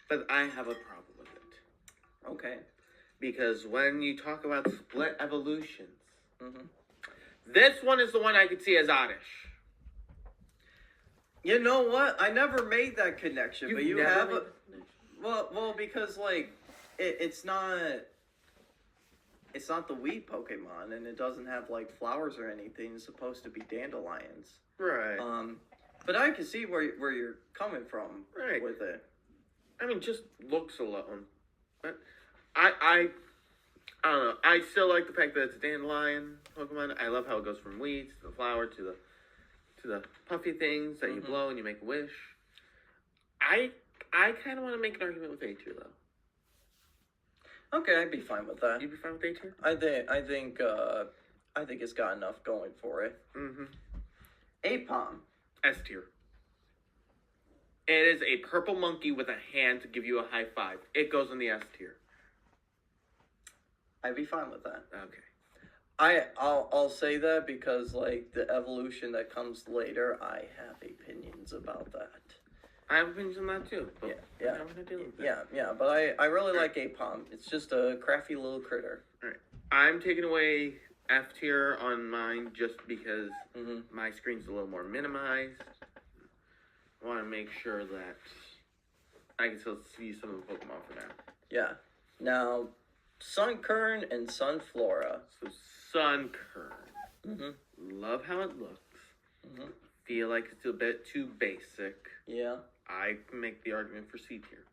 but I have a problem with it. Okay. Because when you talk about split evolutions, this one is the one I could see as Oddish. You know what? I never made that connection, but you never have made a well because like it's not the weed Pokemon, and it doesn't have like flowers or anything. It's supposed to be dandelions. Right. But I can see where you're coming from with it. I mean, just looks alone. But I don't know. I still like the fact that it's a dandelion Pokemon. I love how it goes from weeds to the flower to the puffy things that you blow and you make a wish. I kind of want to make an argument with A tier though. Okay, I'd be fine with that. You'd be fine with A tier? I think it's got enough going for it. Apom. S tier. It is a purple monkey with a hand to give you a high five. It goes in the S tier. I'd be fine with that. Okay. I'll say that because like the evolution that comes later, I have opinions about that. I have opinions on that too. But Yeah. I'm gonna deal with that. Yeah. But I really like Apom. It's just a crafty little critter. All right. I'm taking away F tier on mine just because my screen's a little more minimized. I want to make sure that I can still see some of the Pokemon for now. Yeah. Now, Sunkern and Sunflora. So Sunkern. Love how it looks. Feel like it's a bit too basic. Yeah. I can make the argument for C tier.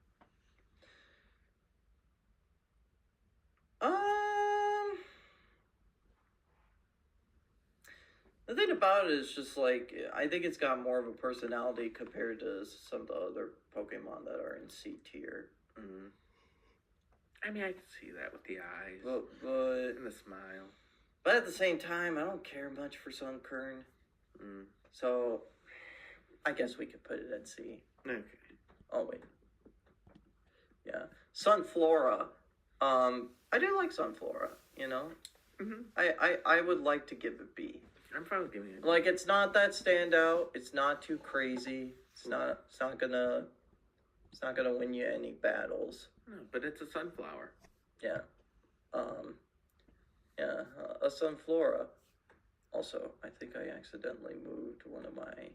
The thing about it is just like I think it's got more of a personality compared to some of the other Pokemon that are in C tier. I mean, I can see that with the eyes But and the smile. But at the same time, I don't care much for Sunkern. So I guess we could put it at C. Okay. Oh wait. Yeah. Sunflora. I do like Sunflora, you know? I would like to give it B. I'm fine with giving it. Like it's not that standout. It's not too crazy. It's not gonna win you any battles. No, but it's a sunflower. Yeah. A Sunflora. Also, I think I accidentally moved one of my.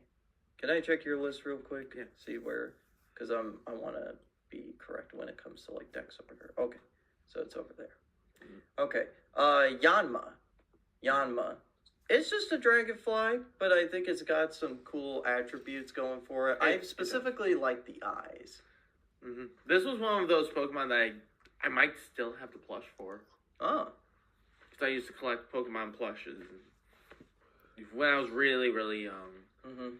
Can I check your list real quick? Yeah. See where, because I want to be correct when it comes to like Dex order. Okay, so it's over there. Okay. Yanma. It's just a dragonfly, but I think it's got some cool attributes going for it. I specifically like the eyes. This was one of those Pokemon that I might still have the plush for. Oh. Because I used to collect Pokemon plushes when I was really, really young. I'm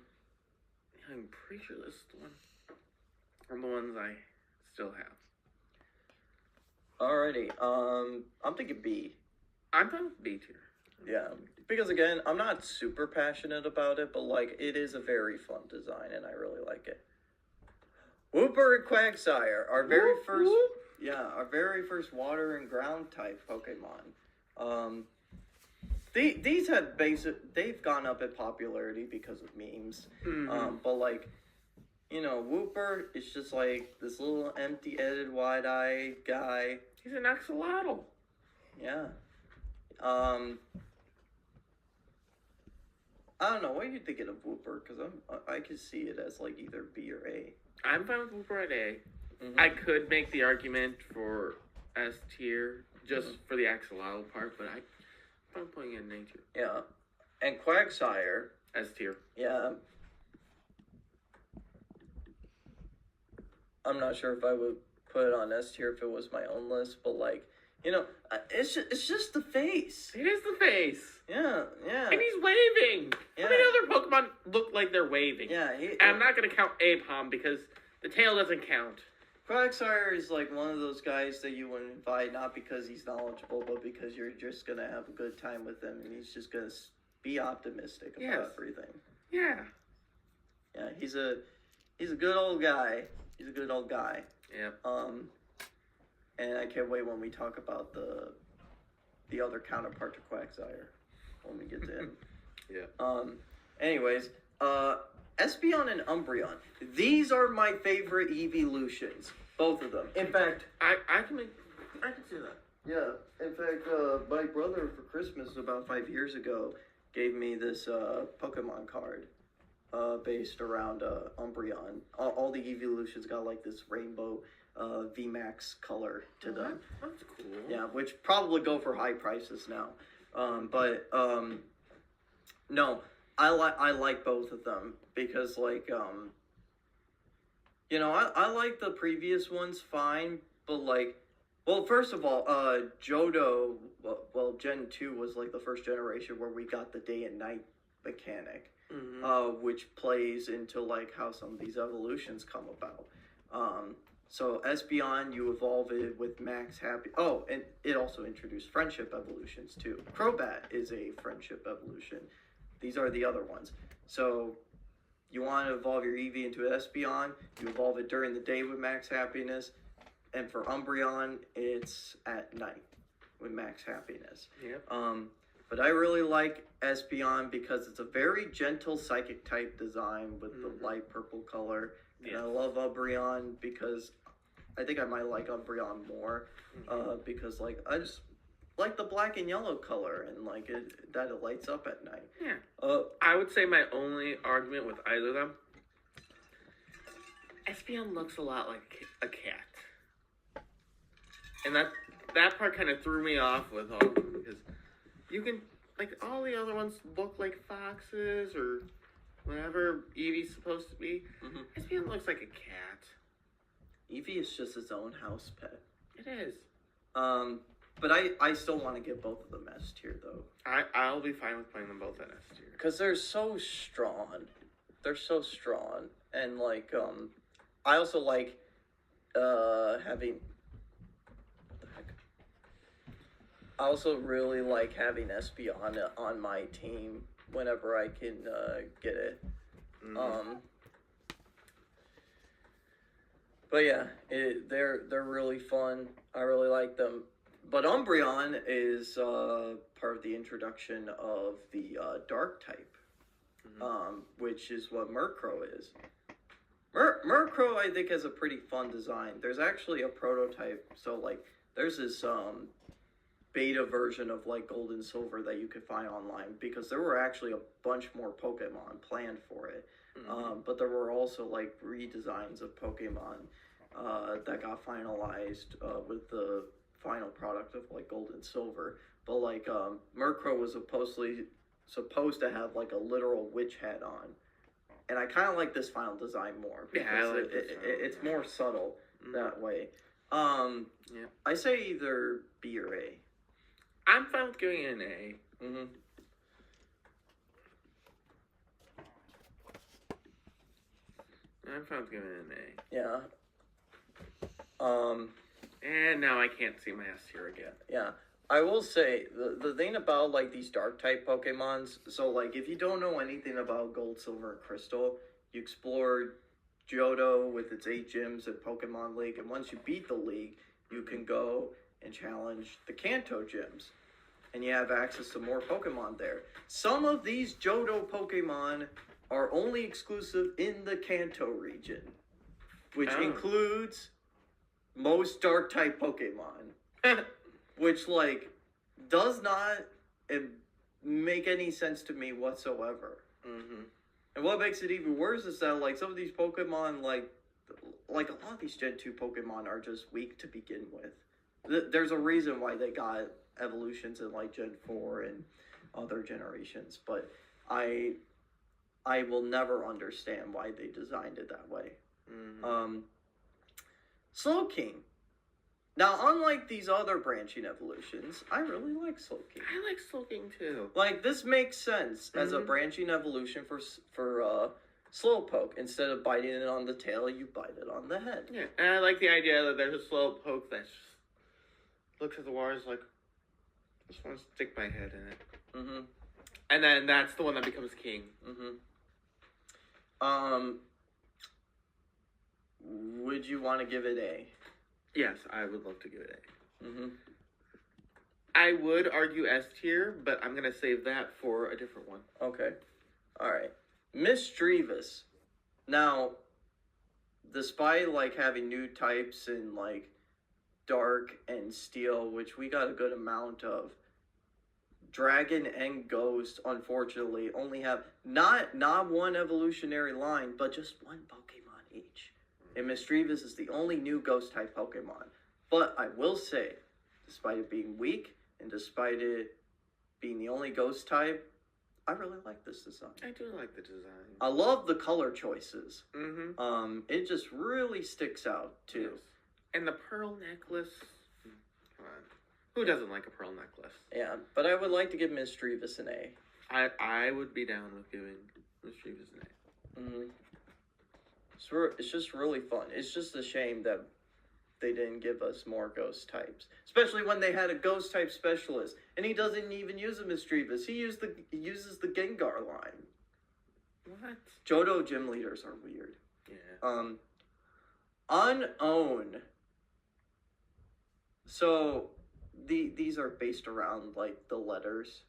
pretty sure this is the one. From the ones I still have. Alrighty. I'm thinking B. I'm fine with B tier. Yeah. Because again, I'm not super passionate about it, but like it is a very fun design and I really like it. Wooper and Quagsire, our very first water and ground type Pokemon. These they've gone up in popularity because of memes. But like Wooper is just like this little empty-headed, wide-eyed guy. He's an axolotl. Yeah. I don't know. What are you thinking of Wooper? Because I could see it as like either B or A. I'm fine with Wooper at A. Mm-hmm. I could make the argument for S tier just for the axolotl part, but I'm putting it in A tier. Yeah. And Quagsire. S tier. Yeah. I'm not sure if I would put it on S tier if it was my own list, but like, it's just the face. It is the face. Yeah. And he's waving. Yeah. How many other Pokemon look like they're waving? Yeah. And I'm not going to count Apom because the tail doesn't count. Quagsire is like one of those guys that you would invite not because he's knowledgeable, but because you're just gonna have a good time with him, and he's just gonna be optimistic about everything. Yeah. Yeah, he's a good old guy. He's a good old guy. Yeah. And I can't wait when we talk about the other counterpart to Quagsire when we get to him. Yeah. Anyways, Espeon and Umbreon. These are my favorite evolutions. Both of them. In fact, I can see that. yeah. In fact, my brother for Christmas about 5 years ago gave me this Pokemon card based around Umbreon. All the evolutions got like this rainbow VMAX color to them. That's cool. Yeah, which probably go for high prices now. No, I like both of them because like I like the previous ones fine, but like, well, first of all, Johto, well, Gen 2 was like the first generation where we got the day and night mechanic, which plays into like how some of these evolutions come about. So Espeon, you evolve it with Max Happy. Oh, and it also introduced friendship evolutions too. Crobat is a friendship evolution. These are the other ones. So you want to evolve your Eevee into an Espeon, you evolve it during the day with Max Happiness, and for Umbreon, it's at night with Max Happiness. Yep. But I really like Espeon because it's a very gentle psychic type design with the light purple color. And I love Umbreon because I think I might like Umbreon more because like I just like the black and yellow color and like that it lights up at night. Yeah. I would say my only argument with either of them, Espeon looks a lot like a cat, and that part kind of threw me off with all because you can like all the other ones look like foxes or whatever Eevee's supposed to be. Espeon looks like a cat. Eevee is just its own house pet. It is. But I still want to give both of them S tier though. I'll be fine with playing them both at S tier. Because they're so strong. They're so strong. And like I also like having what the heck? I also really like having Espeon on my team whenever I can get it. But yeah, they're really fun. I really like them. But Umbreon is part of the introduction of the Dark type, which is what Murkrow is. Murkrow, I think, has a pretty fun design. There's actually a prototype. So, like, there's this beta version of, like, Gold and Silver that you could find online because there were actually a bunch more Pokemon planned for it. But there were also, like, redesigns of Pokemon that got finalized with the final product of like Gold and Silver. But like Murkrow was supposed to have like a literal witch hat on, and I kind of like this final design more because I like it's more subtle that way. I say either B or A. I'm fine with giving it an A. I'm fine with giving it an A. Yeah. And now I can't see my S tier again. Yeah. I will say, the thing about, like, these Dark-type Pokemons, so, like, if you don't know anything about Gold, Silver, and Crystal, you explore Johto with its 8 gyms at Pokemon League, and once you beat the league, you can go and challenge the Kanto gyms, and you have access to more Pokemon there. Some of these Johto Pokemon are only exclusive in the Kanto region, which includes most Dark-type Pokemon, which, like, does not make any sense to me whatsoever. Mm-hmm. And what makes it even worse is that, like, some of these Pokemon, like a lot of these Gen 2 Pokemon are just weak to begin with. There's a reason why they got evolutions in, like, Gen 4 and other generations, but I will never understand why they designed it that way. Mm-hmm. Slowking. Now, unlike these other branching evolutions, I really like Slowking. I like Slowking too. Like, this makes sense as a branching evolution for Slowpoke. Instead of biting it on the tail, you bite it on the head. Yeah, and I like the idea that there's a Slowpoke that just looks at the water and is like, I just want to stick my head in it. Mm-hmm. And then that's the one that becomes king. Mm-hmm. Would you want to give it A? Yes, I would love to give it A. Mm-hmm. I would argue S tier, but I'm going to save that for a different one. Okay. Alright. Misdreavus. Now, despite, like, having new types in, like, Dark and Steel, which we got a good amount of, Dragon and Ghost, unfortunately, only have not one evolutionary line, but just one Pokemon each. And Misdreavus is the only new Ghost-type Pokemon. But I will say, despite it being weak, and despite it being the only Ghost-type, I really like this design. I do like the design. I love the color choices. Mm-hmm. It just really sticks out, too. Yes. And the pearl necklace. Come on. Who doesn't like a pearl necklace? Yeah, but I would like to give Misdreavus an A. I would be down with giving Misdreavus an A. Mm-hmm. It's just really fun. It's just a shame that they didn't give us more ghost types, especially when they had a ghost type specialist, and he doesn't even use a Misdreavus. He uses the Gengar line. What? Johto gym leaders are weird. Yeah. Unown. So these are based around, like, the letters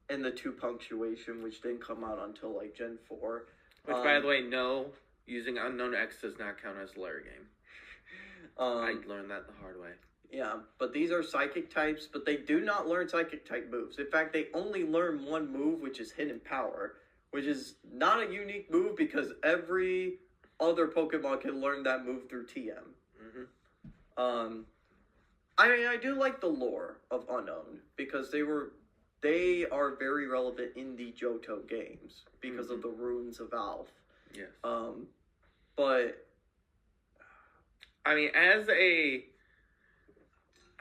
and the 2 punctuation, which didn't come out until, like, Gen 4. Which, by the way, no, using Unknown X does not count as a letter game. I learned that the hard way. Yeah, but these are psychic types, but they do not learn psychic type moves. In fact, they only learn one move, which is Hidden Power, which is not a unique move because every other Pokemon can learn that move through TM. Mm-hmm. I do like the lore of Unknown because they are very relevant in the Johto games because of the runes of Alph. Yes. But I mean, I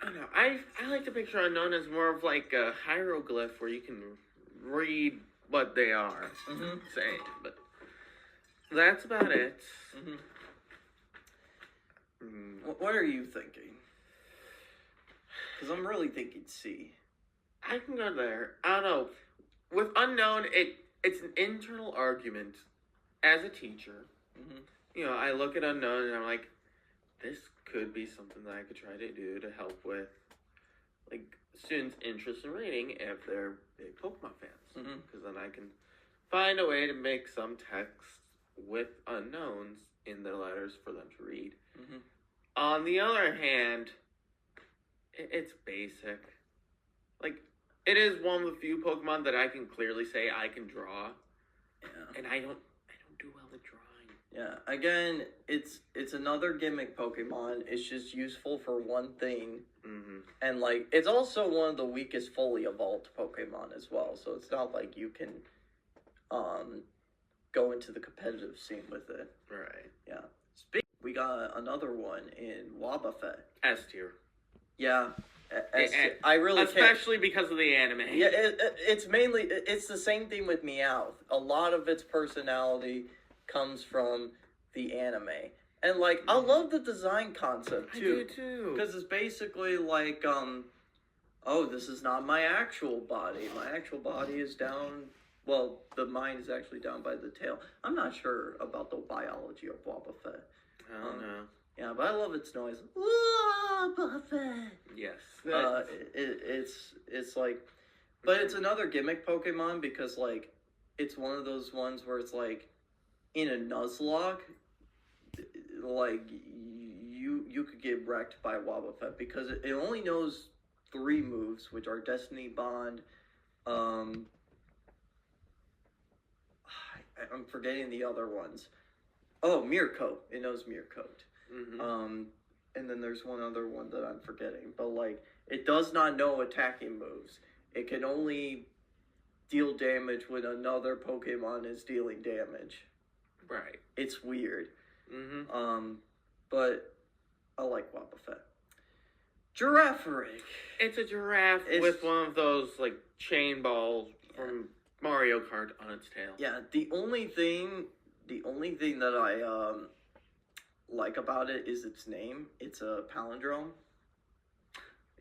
don't know. I like to picture Unknown as more of like a hieroglyph where you can read what they are saying, but that's about it. What are you thinking? Because I'm really thinking C. I can go there. I don't know. With Unknown, it's an internal argument as a teacher. You know, I look at Unknown and I'm like, this could be something that I could try to do to help with, like, students' interest in reading if they're big Pokemon fans. Because then I can find a way to make some text with unknowns in their letters for them to read. On the other hand, it's basic. Like, it is one of the few Pokemon that I can clearly say I can draw. Yeah. And I don't do well with drawing. Yeah. Again, it's another gimmick Pokemon. It's just useful for one thing. And, like, it's also one of the weakest fully evolved Pokemon as well. So it's not like you can go into the competitive scene with it. Right. Yeah. We got another one in Wobbuffet. S tier. Yeah. I really especially because of the anime. Yeah, it's the same thing with Meowth. A lot of its personality comes from the anime. And, like, I love the design concept, too. I do, too. Because it's basically like, oh, this is not my actual body. My actual body is down, well, the mind is actually down by the tail. I'm not sure about the biology of Wobbuffet. I don't know. Yeah, but I love its noise. Wobbuffet! Yes. It's like, but it's another gimmick Pokemon because, like, it's one of those ones where it's like in a Nuzlocke, like you could get wrecked by Wobbuffet because it only knows 3 moves, which are Destiny Bond. I'm forgetting the other ones. Oh, Mirror Coat. It knows Mirror Coat. Mm-hmm. And then there's one other one that I'm forgetting. But like, it does not know attacking moves. It can only deal damage when another Pokemon is dealing damage. Right. It's weird. Mm-hmm. But I like Wobbuffet. Girafarig. It's a giraffe with one of those like chain balls from Mario Kart on its tail. Yeah, the only thing that I like about it is its name. It's a palindrome.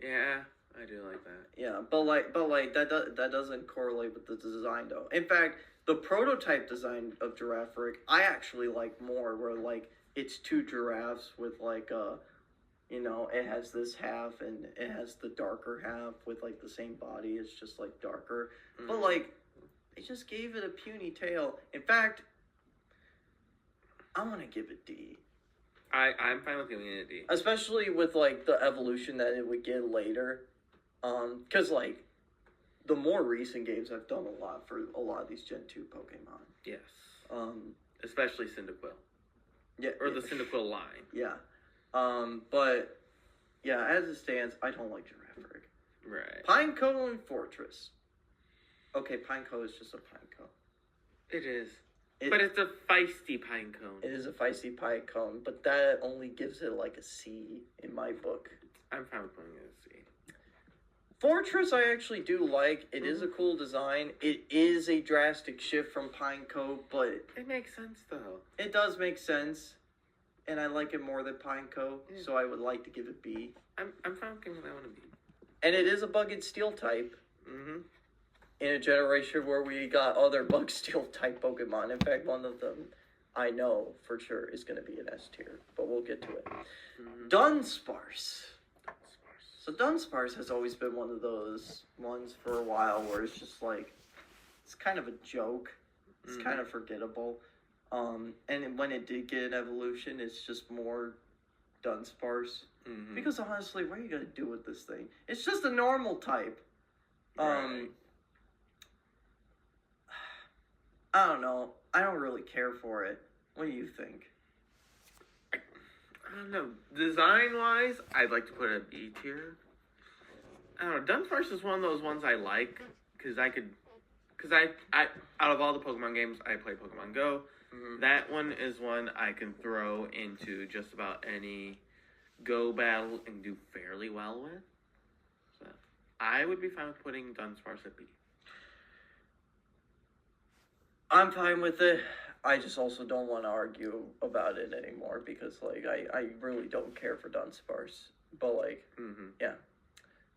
Yeah, I do like that. Yeah, but that doesn't correlate with the design though. In fact, the prototype design of Girafarig I actually like more, where like it's 2 giraffes with like it has this half and it has the darker half with like the same body. It's just like darker, but like they just gave it a puny tail. In fact, I want to give it D. I'm fine with giving it a D. Especially with, like, the evolution that it would get later. Because, like, the more recent games have done a lot for a lot of these Gen 2 Pokemon. Yes. Especially Cyndaquil. Yeah. Or the Cyndaquil line. Yeah. But, yeah, as it stands, I don't like Girafarig. Right. Pineco and Fortress. Okay, Pineco is just a Pineco. It is. But it's a feisty pine cone. It is a feisty pine cone, but that only gives it like a C in my book. I'm fine with putting it a C. Fortress I actually do like. It is a cool design. It is a drastic shift from Pineco, but it makes sense though. It does make sense. And I like it more than Pineco, so I would like to give it B. I'm fine with giving that one a B. And it is a Bug Steel type. Mm-hmm. In a generation where we got other Bug Steel type Pokemon. In fact, one of them I know for sure is going to be an S tier, but we'll get to it. Mm-hmm. Dunsparce. So Dunsparce has always been one of those ones for a while where it's just like, it's kind of a joke. It's kind of forgettable. And when it did get an evolution, it's just more Dunsparce. Mm-hmm. Because honestly, what are you going to do with this thing? It's just a normal type. Right. I don't know. I don't really care for it. What do you think? I don't know. Design-wise, I'd like to put it a B tier. I don't know. Dunsparce is one of those ones I like because I out of all the Pokemon games, I play Pokemon Go. Mm-hmm. That one is one I can throw into just about any Go battle and do fairly well with. So I would be fine with putting Dunsparce at B. I'm fine with it. I just also don't want to argue about it anymore because, like, I really don't care for Dunsparce. But, like, yeah.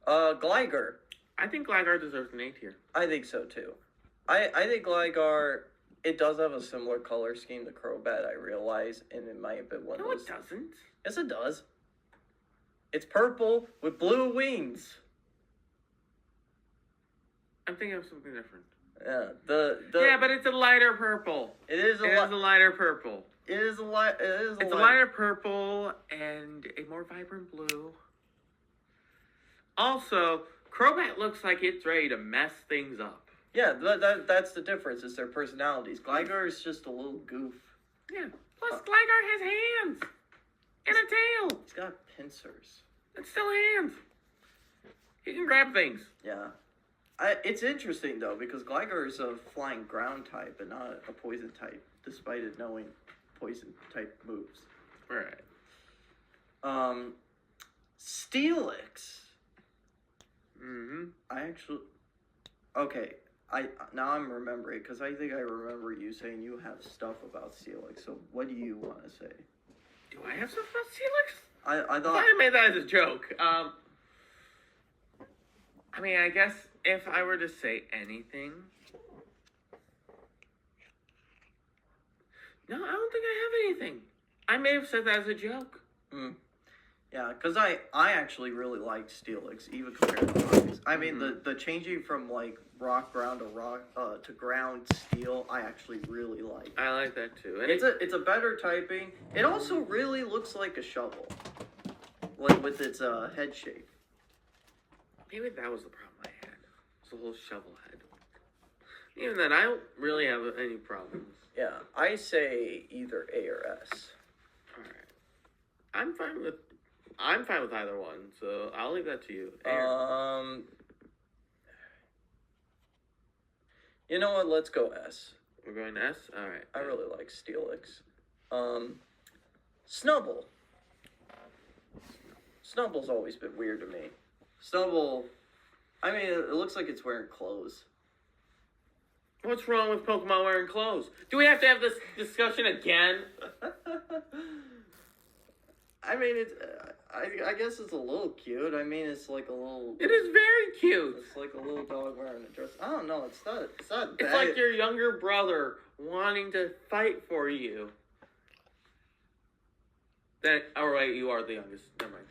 Gligar. I think Gligar deserves an A tier. I think so, too. I think Gligar, it does have a similar color scheme to Crobat, I realize, and it might have been one of those. No, it doesn't. Yes, it does. It's purple with blue wings. I'm thinking of something different. Yeah, yeah, but it's a lighter purple. It is a lighter purple. It's a lighter purple and a more vibrant blue. Also, Crobat looks like it's ready to mess things up. Yeah, that's the difference. It's their personalities. Gligar is just a little goof. Yeah. Plus, Gligar has hands and a tail. He's got pincers. It's still hands. He can grab things. Yeah. It's interesting, though, because Gligar is a flying ground type and not a poison type, despite it knowing poison-type moves. Right. Steelix. Mm-hmm. Okay, now I'm remembering, because I think I remember you saying you have stuff about Steelix, so what do you want to say? Do I have stuff about Steelix? I thought... I made that as a joke. I mean, I guess... If I were to say anything... No, I don't think I have anything. I may have said that as a joke. Yeah, because I actually really liked Steelix, even compared to Rocks. I mean, the changing from like rock ground to ground steel, I actually really like. I like that too. And It's a better typing. It also really looks like a shovel, like with its head shape. maybe that was the problem I had. It's the whole shovel head. Even then, I don't really have any problems. Yeah, I say either A or S. All right, I'm fine with either one, so I'll leave that to you. You know what? Let's go S. We're going S. All right. I really like Steelix. Snubble. Snubble's always been weird to me. Snubble, I mean, it looks like it's wearing clothes. What's wrong with Pokemon wearing clothes? Do we have to have this discussion again? I mean, it's. I guess it's a little cute. I mean, it's like a little. It is very cute. It's like a little dog wearing a dress. I don't know. It's not. It's not. It's like your younger brother wanting to fight for you. Then, all right, you are the youngest. Never mind.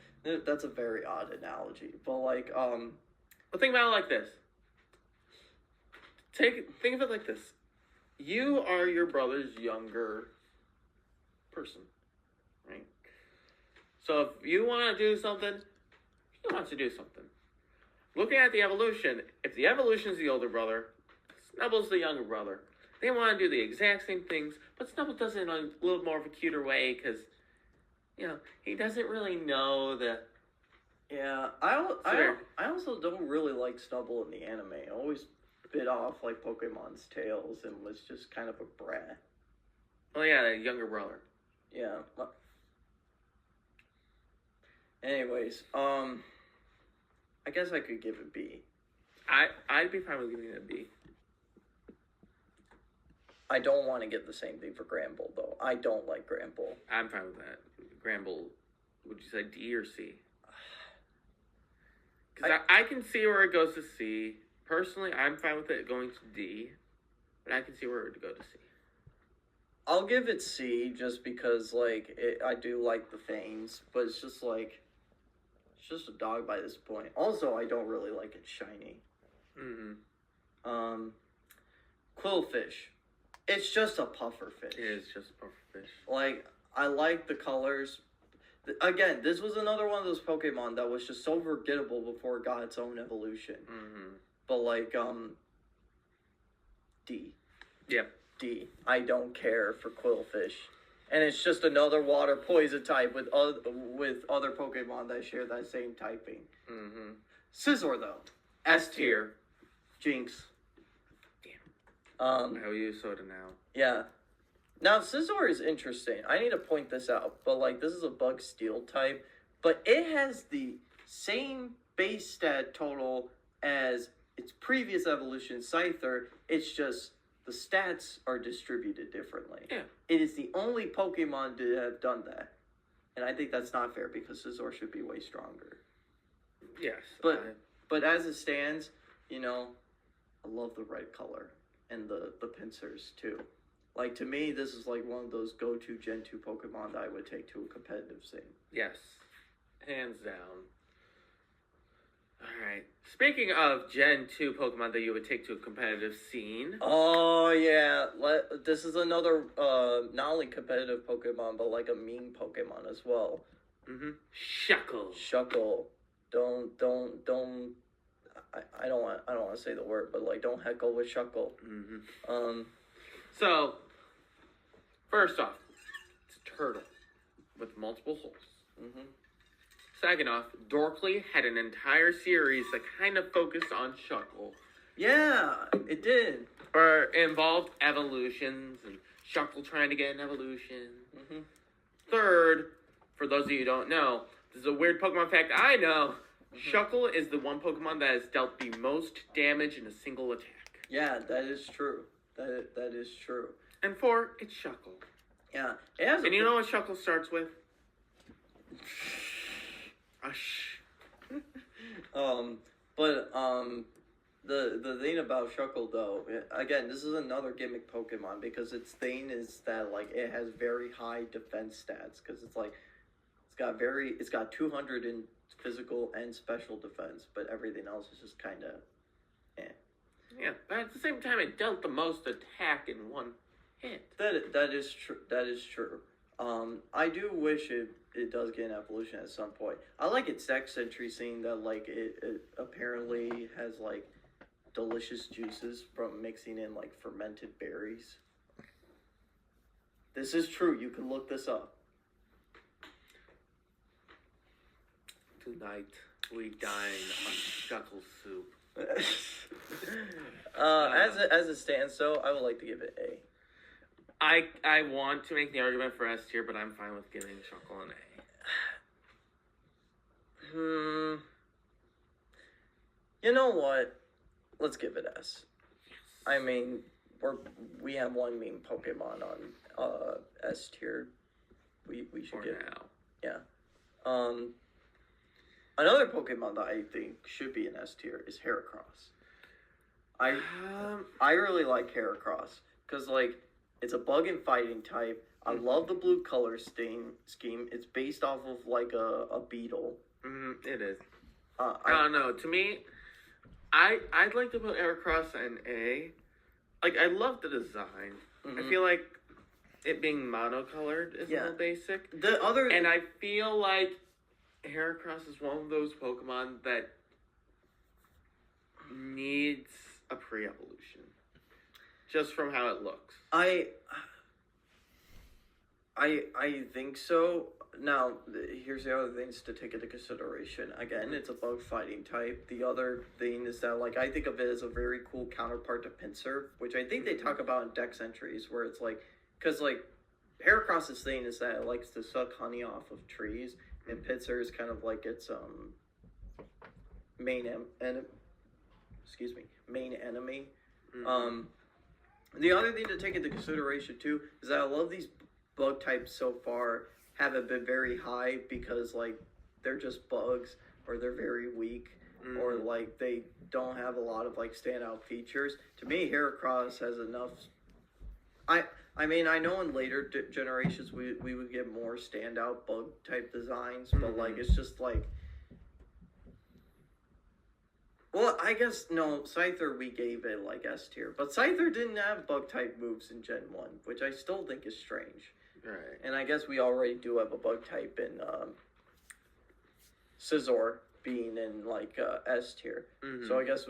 That's a very odd analogy, but like, But think about it like this. Think of it like this. You are your brother's younger person, right? So if you want to do something, he wants to do something. Looking at the evolution, if the evolution is the older brother, Snubble's the younger brother. They want to do the exact same things, but Snubble does it in a little more of a cuter way because, he doesn't really know the... Yeah, I also don't really like Snubble in the anime. I always bit off like Pokemon's tails and was just kind of a brat. Oh yeah, the younger brother. Yeah. Anyways, I guess I could give it B. I'd be fine with giving it a B. I don't want to get the same thing for Granbull though. I don't like Granbull. I'm fine with that. Granbull, would you say D or C? Because I can see where it goes to C. Personally, I'm fine with it going to D, but I can see where it would go to C. I'll give it C just because, like, I do like the fangs, but it's just like, it's just a dog by this point. Also, I don't really like it shiny. Mm-hmm. Quillfish. It's just a puffer fish. It is just a puffer fish. Like, I like the colors. Again, this was another one of those Pokemon that was just so forgettable before it got its own evolution. Mm-hmm. But like, D. Yep. D. I don't care for Quillfish. And it's just another water poison type with other Pokemon that share that same typing. Mm-hmm. Scizor though. S tier. Jinx. Damn. I owe you a soda now. Yeah. Now, Scizor is interesting. I need to point this out. But, like, this is a bug steel type. But it has the same base stat total as its previous evolution, Scyther. It's just the stats are distributed differently. Yeah. It is the only Pokemon to have done that. And I think that's not fair because Scizor should be way stronger. Yes. But as it stands, I love the red color. And the pincers, too. Like, to me, this is like one of those go-to Gen 2 Pokemon that I would take to a competitive scene. Yes. Hands down. Alright. Speaking of Gen 2 Pokemon that you would take to a competitive scene. Oh, yeah. This is another, not only competitive Pokemon, but like a mean Pokemon as well. Mm-hmm. Shuckle. Shuckle. Don't. I don't want to say the word, but like, don't heckle with Shuckle. Mm-hmm. So, first off, it's a turtle with multiple holes. Mm-hmm. Second off, Dorkly had an entire series that kind of focused on Shuckle. Yeah, it did. Or involved evolutions and Shuckle trying to get an evolution. Mm-hmm. Third, for those of you who don't know, this is a weird Pokemon fact I know. Mm-hmm. Shuckle is the one Pokemon that has dealt the most damage in a single attack. Yeah, that is true. That is true. And four, it's Shuckle. Yeah. It has and you know what Shuckle starts with? Shh. The thing about Shuckle though, again, this is another gimmick Pokemon because its thing is that like it has very high defense stats because it's It's got 200 in physical and special defense, but everything else is just kind of, Yeah, but at the same time, it dealt the most attack in one hit. That is true. That is true. I do wish it does get an evolution at some point. I like its dex entry, seeing that like it apparently has like delicious juices from mixing in like fermented berries. This is true. You can look this up. Tonight we dine on chuckle soup. As it stands, though, I would like to give it A. I want to make the argument for S tier, but I'm fine with giving Chuckle an A. You know what? Let's give it S. I mean, we have one meme Pokemon on S tier. We should get now. Yeah. Another Pokemon that I think should be an S tier is Heracross. I really like Heracross because like it's a bug and fighting type. I love the blue color scheme. It's based off of like a beetle. It is. I don't know. To me, I'd like to put Heracross an A. Like I love the design. I feel like it being monocolored is a little basic. And I feel like Heracross is one of those Pokemon that needs a pre-evolution, just from how it looks. I think so. Now, here's the other things to take into consideration. Again, it's a bug fighting type. The other thing is that, like, I think of it as a very cool counterpart to Pinsir, which I think they talk about in dex entries, where it's like, because, like, Heracross's thing is that it likes to suck honey off of trees, and Pinsir is kind of like its main enemy. The other thing to take into consideration too is that a lot of these bug types so far haven't been very high because like they're just bugs or they're very weak or like they don't have a lot of like standout features. To me, Heracross has enough. I mean, I know in later generations we would get more standout bug type designs, but like it's just like. Well, I guess, no, Scyther we gave it, like, S tier. But Scyther didn't have bug-type moves in Gen 1, which I still think is strange. Right. And I guess we already do have a bug-type in Scizor being in, like, S tier. So I guess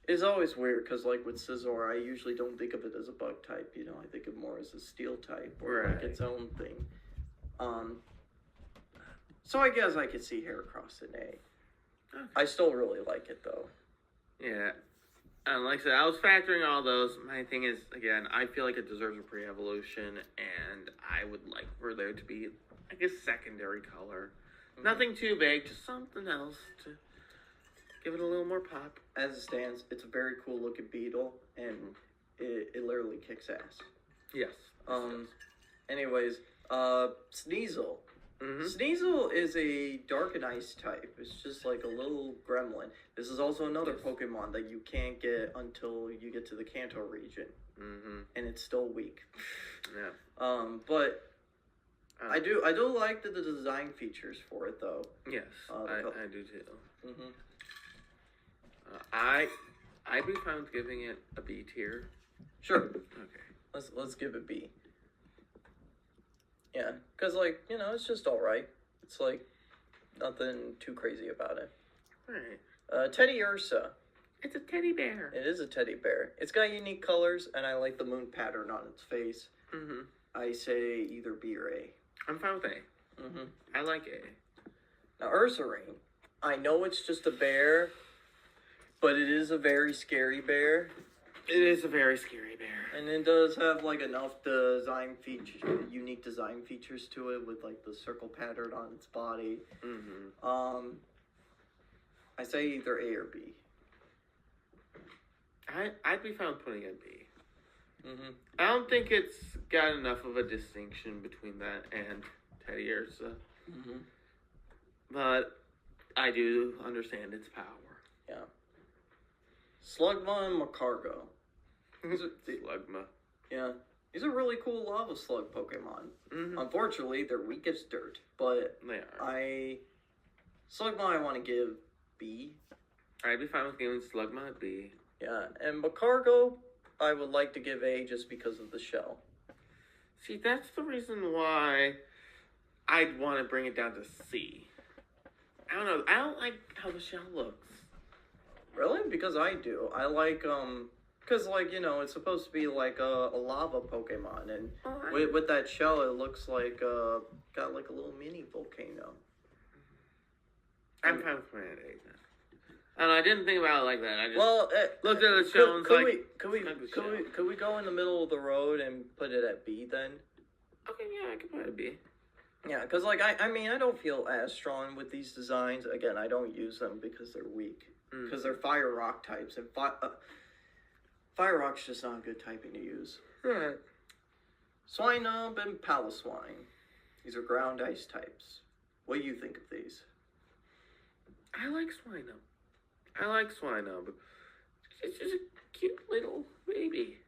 it's always weird, because, like, with Scizor, I usually don't think of it as a bug-type, you know? I think of it more as a steel-type, or, like, its own thing. So I guess I could see Heracross in A. Okay. I still really like it, though. Yeah. Like I said, I was factoring all those. My thing is, again, I feel like it deserves a pre-evolution, and I would like for there to be, I guess, secondary color. Nothing too big, just something else to give it a little more pop. As it stands, it's a very cool-looking beetle, and it literally kicks ass. Yes. Anyways, Sneasel. Sneasel is a Dark and Ice type. It's just like a little gremlin. This is also another Pokemon that you can't get until you get to the Kanto region. And it's still weak. Yeah. But I do like the design features for it, though. Yes, I do too. I'd be fine with giving it a B tier. Sure. Okay. Let's give it B. Yeah, because, like, you know, it's just alright. It's, like, nothing too crazy about it. Right. Teddy Ursa. It's a teddy bear. It is a teddy bear. It's got unique colors, and I like the moon pattern on its face. I say either B or A. I'm fine with A. I like A. Now, Ursaring. I know it's just a bear, but it is a very scary bear. It is a very scary bear. And it does have, like, enough unique design features to it with, like, the circle pattern on its body. I say either A or B. I'd be fine with putting it B. I don't think it's got enough of a distinction between that and Teddy Ursa. But I do understand its power. Yeah. Slugma and Macargo. Slugma. Yeah. He's a really cool lava slug Pokemon. Mm-hmm. Unfortunately, they're weak as dirt, but They are. Slugma I want to give B. I'd be fine with giving Slugma a B. Yeah, and Macargo I would like to give A just because of the shell. See, that's the reason why I'd want to bring it down to C. I don't know. I don't like how the shell looks. Really? Because I do. I like, because, like, you know, it's supposed to be like a lava Pokemon, and with that shell, it looks like, got like a little mini volcano. I'm fine with putting it at 8 then. I don't know, I didn't think about it like that. I just looked at the could, shell and could like... could we go in the middle of the road and put it at B then? Okay, yeah, I can put it at B. Yeah, because, like, I mean, I don't feel as strong with these designs. Again, I don't use them because they're weak. Because they're Fire Rock types, and Fire Rock's just not a good typing to use. Right. Swinub and Paloswine. These are ground ice types. What do you think of these? I like Swinub. It's just a cute little baby.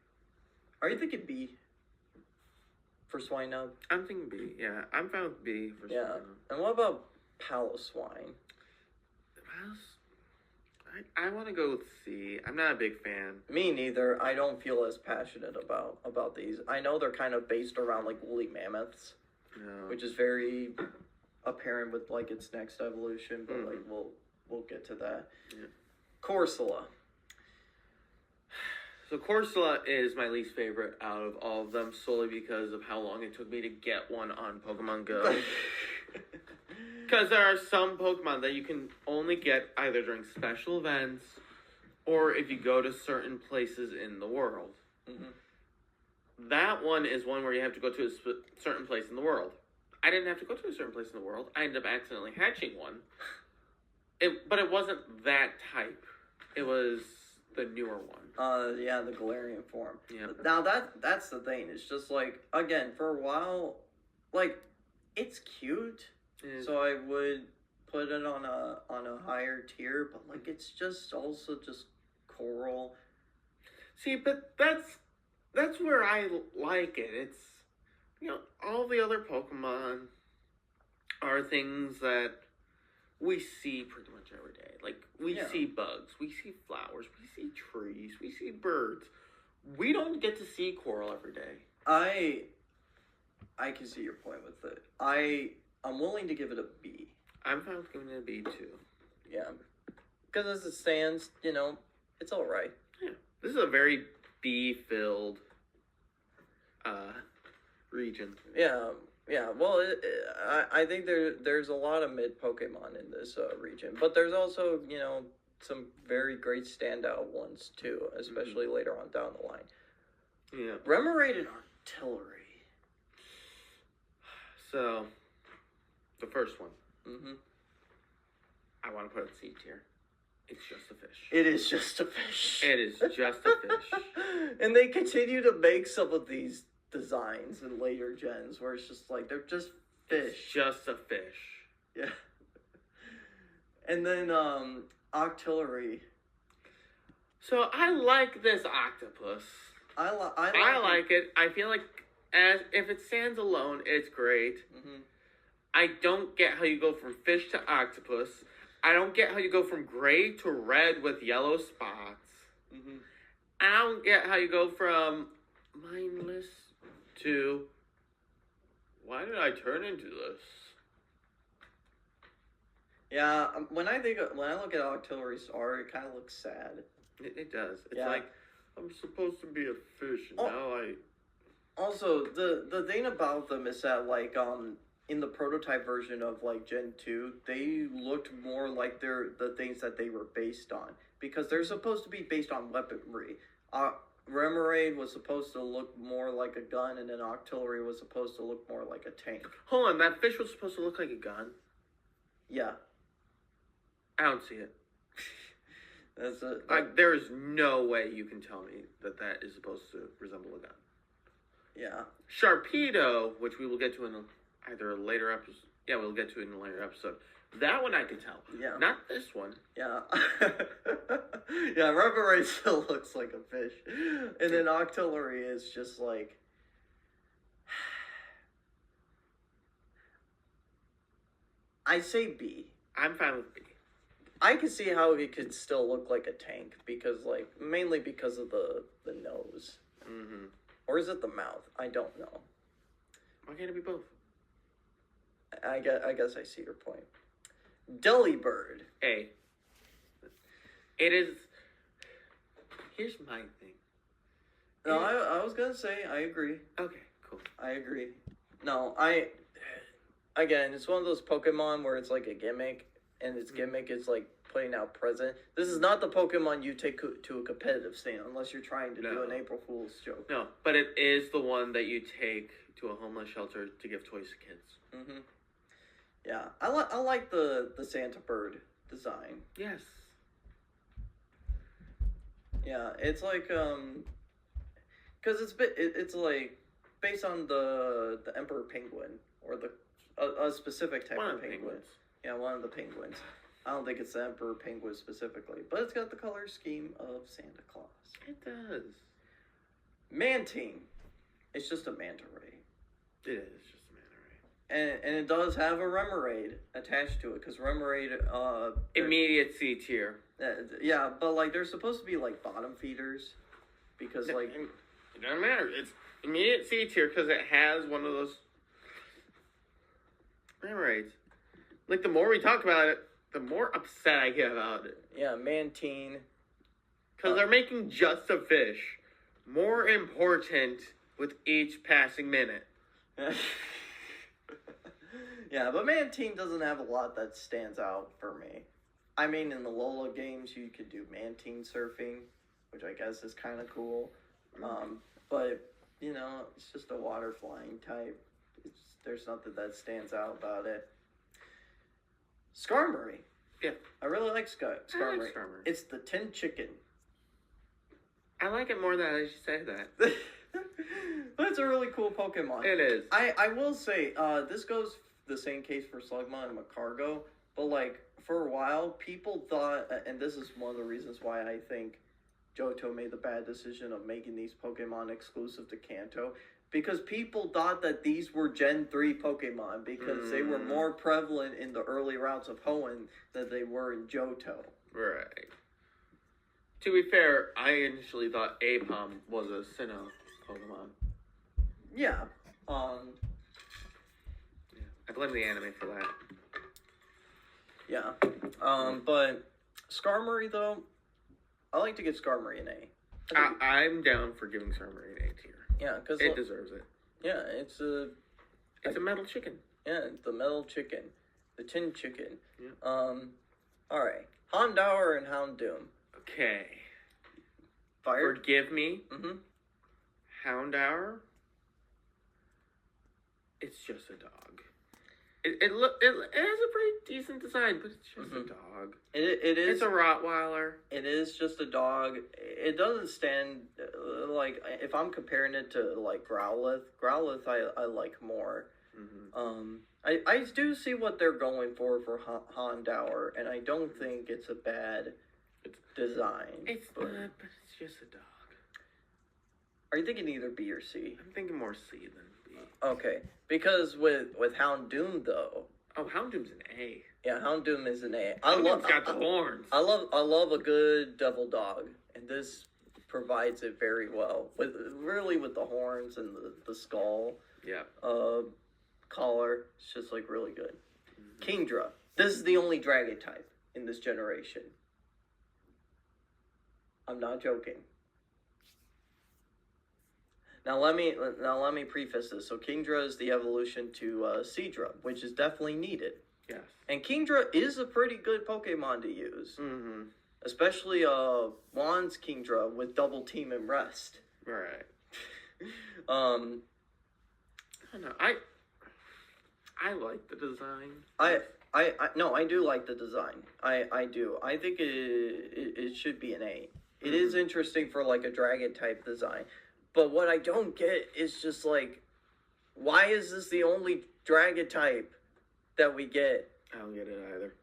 Are you thinking B for Swinub? I'm thinking B, yeah. I'm fine with B for Yeah. Swinub. And what about Paloswine? I want to go with C. I'm not a big fan. Me neither. I don't feel as passionate about these. I know they're kind of based around like woolly mammoths, which is very apparent with like its next evolution. But like we'll get to that. Yeah. Corsola. So Corsola is my least favorite out of all of them, solely because of how long it took me to get one on Pokemon Go. Because there are some Pokemon that you can only get either during special events or if you go to certain places in the world. Mm-hmm. That one is one where you have to go to a certain place in the world. I didn't have to go to a certain place in the world. I ended up accidentally hatching one. But it wasn't that type. It was the newer one. Yeah, the Galarian form. Yeah. Now that's the thing. It's just like, again, for a while, like, it's cute. Yeah. So I would put it on a higher tier, but like it's just also just coral. See, but that's where I like it. It's, you know, all the other Pokemon are things that we see pretty much every day. Like, we see bugs, we see flowers, we see trees, we see birds. We don't get to see coral every day. I can see your point with it. I'm willing to give it a B. I'm fine with giving it a B too. Yeah. Because as it stands, you know, it's alright. Yeah. This is a very B-filled region. Yeah. Yeah. Well, I think there's a lot of mid Pokemon in this region. But there's also, you know, some very great standout ones too, especially later on down the line. Yeah. Remoraid and Artillery. So, the first one. Mm-hmm. I want to put it C tier. It's just a fish. It is just a fish. It is just a fish. And they continue to make some of these designs in later gens where it's just like, they're just fish. It's just a fish. Yeah. And then, Octillery. So, I like this octopus. I like it. I feel like if it stands alone, it's great. Mm-hmm. I don't get how you go from fish to octopus. I don't get how you go from gray to red with yellow spots. Mm-hmm. I don't get how you go from mindless to why did I turn into this? Yeah, when I look at Octillery's art, it kind of looks sad. It does. It's like, I'm supposed to be a fish, and now I... Also, the thing about them is that, like, in the prototype version of, like, Gen 2, they looked more like they're the things that they were based on. Because they're supposed to be based on weaponry. Remoraid was supposed to look more like a gun, and then Octillery was supposed to look more like a tank. Hold on, that fish was supposed to look like a gun? Yeah. I don't see it. That's it. Like, there is no way you can tell me that is supposed to resemble a gun. Yeah. Sharpedo, which we will get to in either a later episode. Yeah, we'll get to it in a later episode. That one I could tell. Yeah. Not this one. Yeah. Yeah, Remoraid still looks like a fish. And then Octillery is just like, I say B. I'm fine with B. I can see how it could still look like a tank because, like, mainly because of the nose. Mm-hmm. Or is it the mouth? I don't know. Why can't it be both? I guess I see your point. Delibird. A. It is. Here's my thing. No, I was gonna say I agree. Okay, cool. I agree. No, again, it's one of those Pokemon where it's like a gimmick, and its gimmick is like putting out present. This is not the Pokemon you take to a competitive stand unless you're trying to do an April Fool's joke. No, but it is the one that you take to a homeless shelter to give toys to kids. Mm-hmm. Yeah, I like the Santa Bird design. Yes. Yeah, it's like because it's like based on the Emperor Penguin or a specific type One of penguin. penguins. Yeah, one of the penguins. I don't think it's the Emperor Penguin specifically, but it's got the color scheme of Santa Claus. It does. Mantine. It's just a manta ray. It is just a manta ray. And it does have a Remoraid attached to it, because Remoraid, Immediate C tier. yeah, but, like, they're supposed to be, like, bottom feeders, because, No, like... it doesn't matter. It's immediate C tier because it has one of those Remoraids. Like, the more we talk about it, the more upset I get about it. Yeah, Mantine. Because they're making just a fish more important with each passing minute. Yeah, but Mantine doesn't have a lot that stands out for me. I mean, in the Lola games, you could do Mantine surfing, which I guess is kind of cool. But, you know, it's just a water flying type. There's nothing that stands out about it. Skarmory. Yeah. I really like Skarmory. I like Skarmory. It's the tin chicken. I like it more than I should say that. But it's a really cool Pokemon. It is. I will say, this goes the same case for Slugma and Macargo, but, like, for a while, people thought, and this is one of the reasons why I think Johto made the bad decision of making these Pokemon exclusive to Kanto, because people thought that these were Gen 3 Pokemon because they were more prevalent in the early routes of Hoenn than they were in Johto. Right. To be fair, I initially thought Apom was a Sinnoh Pokemon. Yeah. I blame the anime for that. Yeah. But Skarmory, though, I like to give Skarmory an A. I'm down for giving Skarmory an A tier. Yeah, because It deserves it. yeah, it's a metal chicken. yeah, the metal chicken, the tin chicken. Yeah. All right, Houndour and Houndoom. Okay. Fire. Forgive me. Mm-hmm. Houndour. It's just a dog. It has a pretty decent design, but it's just a dog. It is. It's a Rottweiler. It is just a dog. It doesn't stand like, if I'm comparing it to like Growlithe I like more. Mm-hmm. I do see what they're going for Houndour, and I don't think it's a bad design. It's not, but it's just a dog. Are you thinking either B or C? I'm thinking more C than B. Okay, because with Houndoom though. Oh, Houndoom's an A. Yeah, Houndoom is an A. Houndoom's got the horns. I love a good devil dog, and this provides it very well. With the horns and the skull. Yeah. Collar. It's just like really good. Mm-hmm. Kingdra. This is the only dragon type in this generation. I'm not joking. Now let me preface this. So Kingdra is the evolution to Seadra, which is definitely needed. Yes. And Kingdra is a pretty good Pokemon to use. Mm-hmm. Especially Juan's Kingdra with Double Team and Rest. Right. I don't know. I like the design. I do like the design. I do. I think it should be an A. It is interesting for like a dragon type design. But what I don't get is just like, why is this the only dragon type that we get? I don't get it either.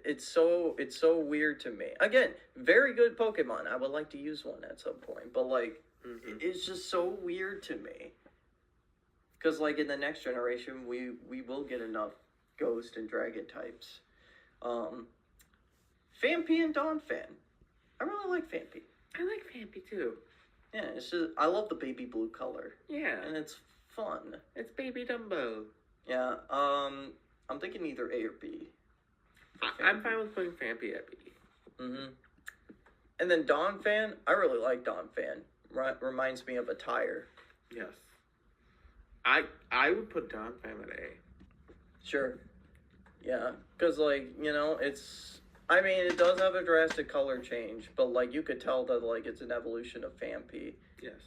It's so weird to me. Again, very good Pokemon. I would like to use one at some point, but like, it's just so weird to me. Because like in the next generation, we will get enough ghost and dragon types. Phanpy and Donphan. I really like Phanpy. I like Phanpy too. Yeah, it's just I love the baby blue color. Yeah. And it's fun. It's Baby Dumbo. Yeah, I'm thinking either A or B. I'm fine with putting Phanpy at B. Mm-hmm. And then Donphan, I really like Donphan. Reminds me of a tire. Yes. I would put Donphan at A. Sure. Yeah, because, like, you know, it's... I mean, it does have a drastic color change, but, like, you could tell that, like, it's an evolution of Phanpy. Yes.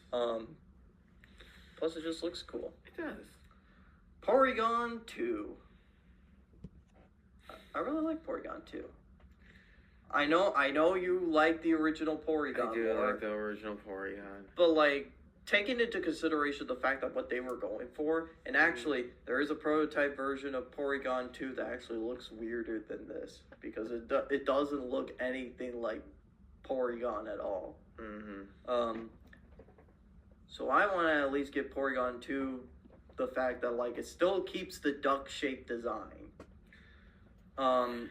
Plus, it just looks cool. It does. Porygon 2. I really like Porygon 2. I know you like the original Porygon. I do more, like the original Porygon. but like taking into consideration the fact that what they were going for, and actually there is a prototype version of Porygon 2 that actually looks weirder than this because it doesn't look anything like Porygon at all. Mm-hmm. So I want to at least give Porygon 2 the fact that like it still keeps the duck-shaped design. I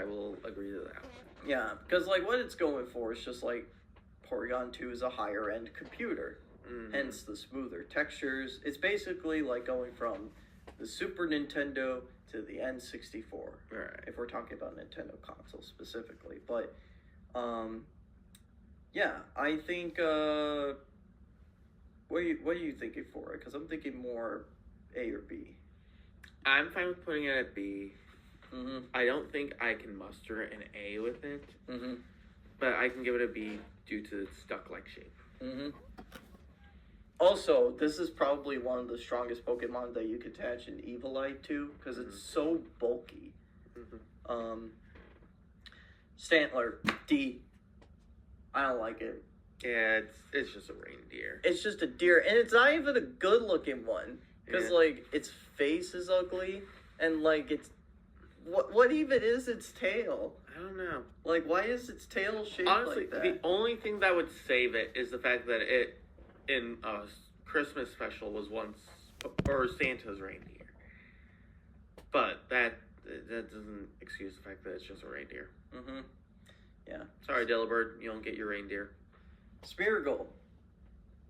will agree to that. Yeah, because like what it's going for is just like Porygon 2 is a higher end computer, hence the smoother textures. It's basically like going from the Super Nintendo to the N64. Right. If we're talking about Nintendo console specifically, but yeah, I think what are you thinking for it? Because I'm thinking more A or B. I'm fine with putting it at B. Mm-hmm. I don't think I can muster an A with it, Mm-hmm. but I can give it a B due to its duck-like shape. Mm-hmm. Also, this is probably one of the strongest Pokemon that you could attach an Evilite to because it's so bulky. Mm-hmm. Stantler, D. I don't like it. Yeah, it's just a reindeer. It's just a deer, and it's not even a good-looking one because like its face is ugly, and like it's what even is its tail? I don't know. Like, why is its tail shaped Honestly, like that? the only thing that would save it is the fact that it, in a Christmas special, was once, or Santa's reindeer. But that doesn't excuse the fact that it's just a reindeer. Mm-hmm. Yeah. Sorry, Delibird, you don't get your reindeer. Smeargle.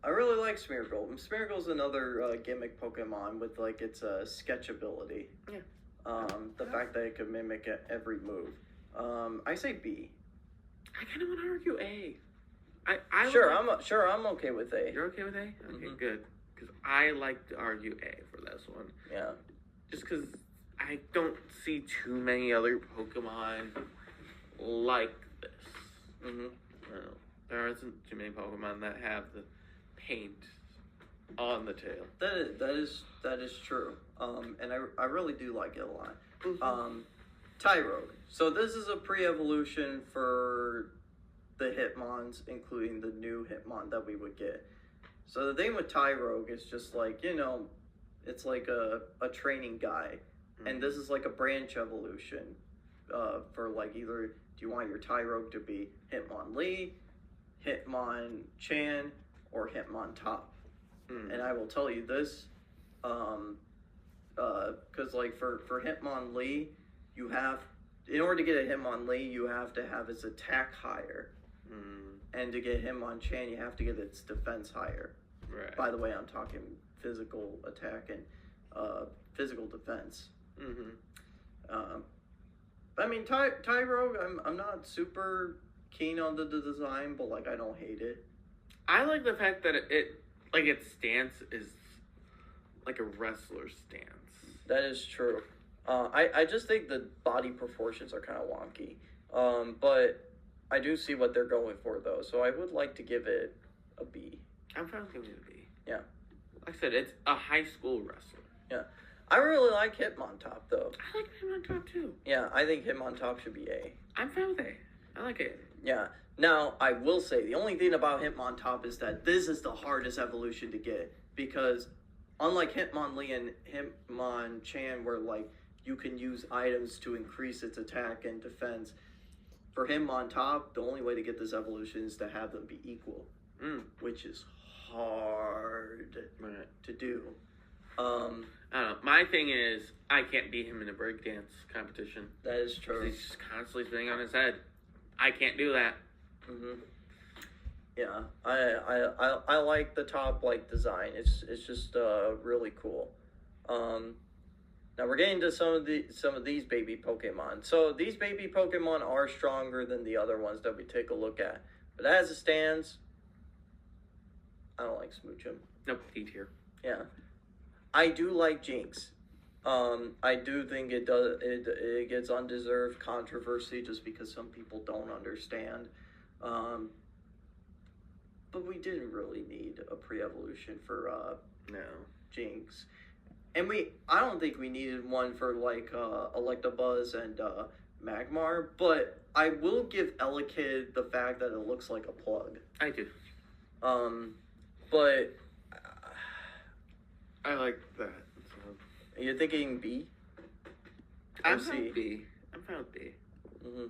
I really like Smeargle. Smeargle's another gimmick Pokemon with like its sketch ability. Yeah. The fact that it can mimic every move. I say B. I kind of want to argue A. I'm okay with A. You're okay with A? Okay, good. Because I like to argue A for this one. Yeah. Just because I don't see too many other Pokemon like this. Mm-hmm. No, there isn't too many Pokemon that have the paint on the tail. That is true. And I really do like it a lot. Mm-hmm. Tyrogue. So this is a pre-evolution for the Hitmons, including the new Hitmon that we would get. So the thing with Tyrogue is just like, you know, it's like a training guy. Mm-hmm. And this is like a branch evolution for like either do you want your Tyrogue to be Hitmonlee, Hitmonchan, or Hitmontop. Mm. And I will tell you this, because like for Hitmonlee, you have, in order to get a Hitmonlee, you have to have its attack higher. Mm. And to get Hitmonchan, you have to get its defense higher. Right. By the way, I'm talking physical attack and physical defense. Mm-hmm. I mean, Tyrogue, I'm not super keen on the design, but like I don't hate it. I like the fact that it like its stance is like a wrestler's stance. That is true. I just think the body proportions are kind of wonky. But I do see what they're going for though, so I would like to give it a B. I'm fine with giving it a B. Yeah. Like I said, it's a high school wrestler. Yeah. I really like Hitmontop though. I like Hitmontop too. Yeah, I think Hitmontop should be A. I'm fine with A. I like it. Yeah. Now, I will say, the only thing about Hitmontop is that this is the hardest evolution to get. Because, unlike Hitmonlee and Hitmonchan, where, like, you can use items to increase its attack and defense, for Hitmontop, the only way to get this evolution is to have them be equal. Which is hard to do. I don't know. My thing is, I can't beat him in a breakdance competition. That is true. He's just constantly spinning on his head. I can't do that. Mm-hmm. Yeah, I like the top like design. It's just really cool. Now we're getting to some of these baby Pokemon. So these baby Pokemon are stronger than the other ones that we take a look at. But as it stands, I don't like Smoochum. Nope, D tier. Yeah, I do like Jinx. I do think it gets undeserved controversy just because some people don't understand. But we didn't really need a pre-evolution for No. Jinx. And I don't think we needed one for like Electabuzz and Magmar, but I will give Elekid the fact that it looks like a plug. I do. But I like that. So. you're thinking B? I'm C? fine with B. I'm fine with B. Mm-hmm.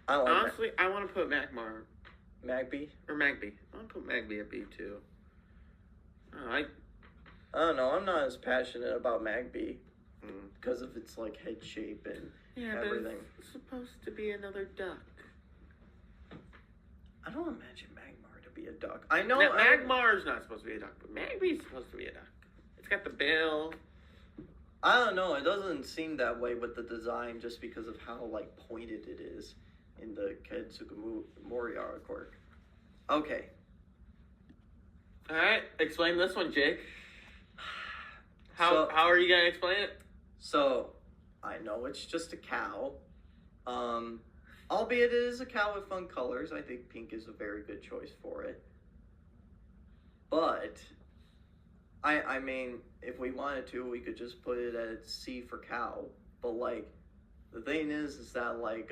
I like Honestly, I want to put Magmar. Magby? Or Magby. I want to put Magby at B too. Oh, I don't know. I'm not as passionate about Magby Mm. because of its like head shape and Yeah, everything. but it's supposed to be another duck. I don't imagine Magmar to be a duck. I know No, Magmar's not supposed to be a duck, but Magby's supposed to be a duck. It's got the bill. I don't know. It doesn't seem that way with the design, just because of how like pointed it is in the Ketsuka Moriara quirk. Okay. All right, explain this one, Jake. How are you gonna explain it? So, I know it's just a cow. Albeit it is a cow with fun colors. I think pink is a very good choice for it. But I mean, if we wanted to, we could just put it at C for cow. But like, the thing is that like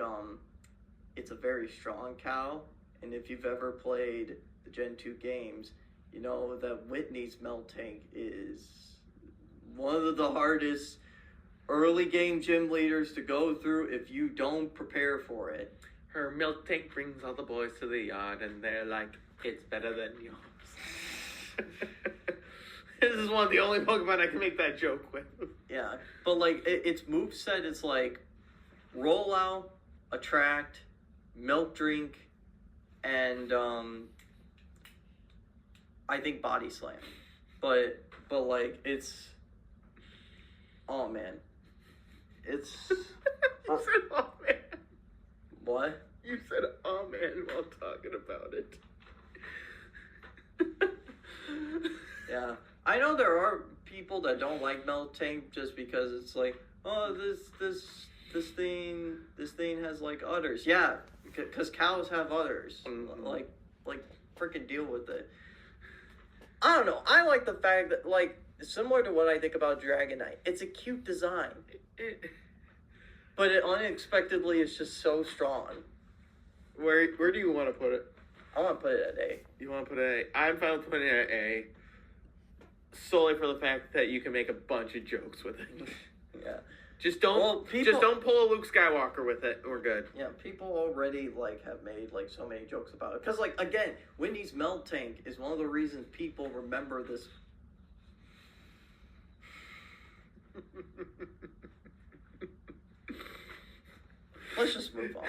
it's a very strong cow, and if you've ever played the Gen 2 games, you know that Whitney's Melt Tank is one of the hardest early game gym leaders to go through if you don't prepare for it. Her milk tank brings all the boys to the yard, and they're like, it's better than yours. This is one of the only Pokemon I can make that joke with. Yeah, but like its moveset is like roll out, attract, milk drink, and I think body slam. But like it's, oh man, it's You said, oh man. what? You said, oh man, while talking about it. Yeah, I know there are people that don't like Melt Tank just because it's like, oh, this thing has like udders. Yeah, because cows have udders. Mm-hmm. Like freaking deal with it. I don't know. I like the fact that like similar to what I think about Dragonite. It's a cute design, but it unexpectedly is just so strong. Where do you want to put it? I want to put it at A. You want to put it at A? I'm fine with putting it at A. Solely for the fact that you can make a bunch of jokes with it. Yeah. Just don't pull a Luke Skywalker with it. We're good. Yeah, people already like have made like so many jokes about it. Cause like again, Wendy's Melt Tank is one of the reasons people remember this. Let's just move on.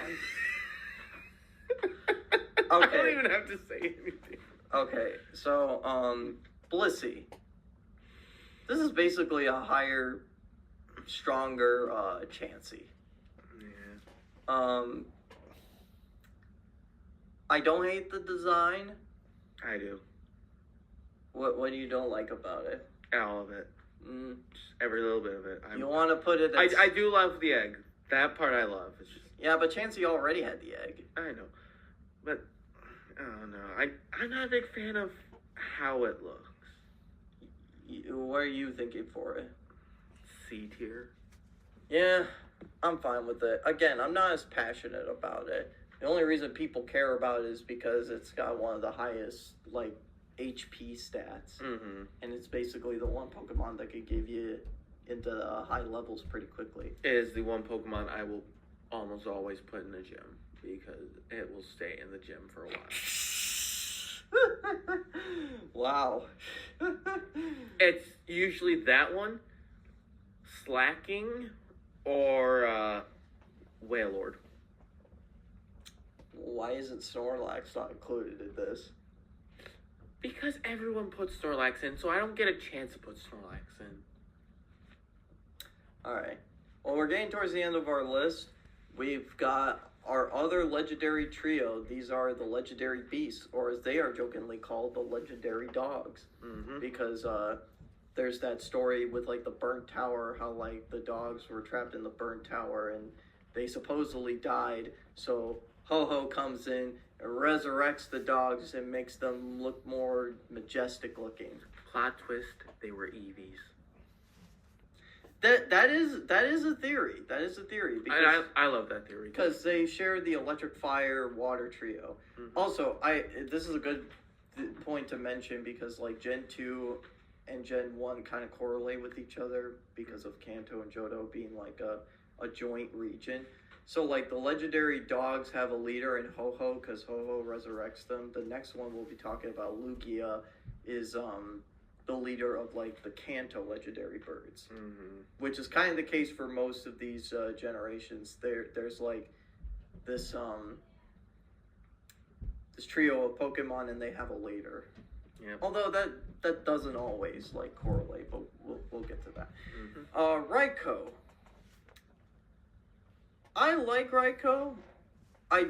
I don't even have to say anything. Okay, so Blissey. This is basically a higher, stronger Chansey. Yeah. I don't hate the design. I do. What do you don't like about it? All of it. Just every little bit of it. You want to put it at... I do love the egg. That part I love. It's just... Yeah, but Chansey already had the egg. I know. But, oh no. I'm not a big fan of how it looks. What are you thinking for it? C tier. Yeah, I'm fine with it. Again, I'm not as passionate about it. The only reason people care about it is because it's got one of the highest, like, HP stats. Mm-hmm. And it's basically the one Pokemon that could give you into high levels pretty quickly. It is the one Pokemon I will almost always put in the gym because it will stay in the gym for a while. Wow. It's usually that one, Slacking, or Wailord. Why isn't Snorlax not included in this? Because everyone puts Snorlax in, so I don't get a chance to put Snorlax in. Alright. Well, we're getting towards the end of our list. We've got our other legendary trio. These are the legendary beasts, or as they are jokingly called, the legendary dogs. Mm-hmm. Because there's that story with like the burnt tower, how like the dogs were trapped in the burnt tower and they supposedly died. So Ho-Ho comes in and resurrects the dogs and makes them look more majestic looking. Plot twist, they were Eevees. That is a theory. That is a theory. Because I love that theory. Because they share the electric fire water trio. Mm-hmm. Also, this is a good point to mention because like Gen 2 and Gen 1 kind of correlate with each other because of Kanto and Johto being like a joint region. So like the legendary dogs have a leader in Ho-Ho because Ho-Ho resurrects them. The next one we'll be talking about, Lugia, is the leader of like the Kanto legendary birds, which is kind of the case for most of these generations. There's like this trio of Pokemon and they have a leader. Yep. Although that doesn't always like correlate, but we'll get to that. Raikou. I like Raikou. I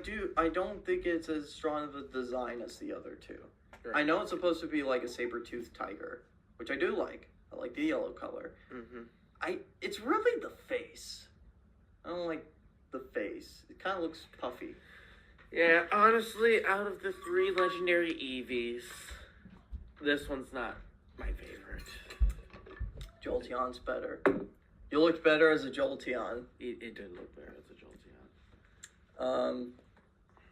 don't think it's as strong of a design as the other two. Right. I know it's supposed to be like a saber-toothed tiger, which I do like. I like the yellow color. It's really the face. I don't like the face. It kind of looks puffy. Yeah, honestly, out of the 3 legendary Eevees, this one's not my favorite. Jolteon's better. You looked better as a Jolteon. It did look better as a Jolteon.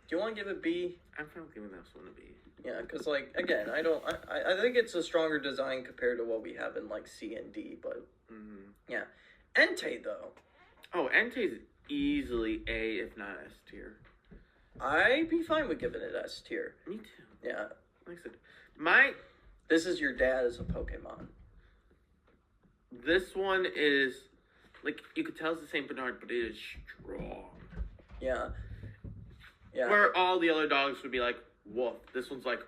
Do you want to give it B? I'm fine with giving this one a B. Yeah, because, like, again, I think it's a stronger design compared to what we have in, like, C and D, but, yeah. Entei, though. Oh, Entei's easily A, if not S tier. I'd be fine with giving it S tier. Me too. Yeah. Like I said, This is your dad as a Pokemon. this one is, like, you could tell it's the St. Bernard, but it is strong. Yeah. Yeah. Where all the other dogs would be like, woof. This one's like,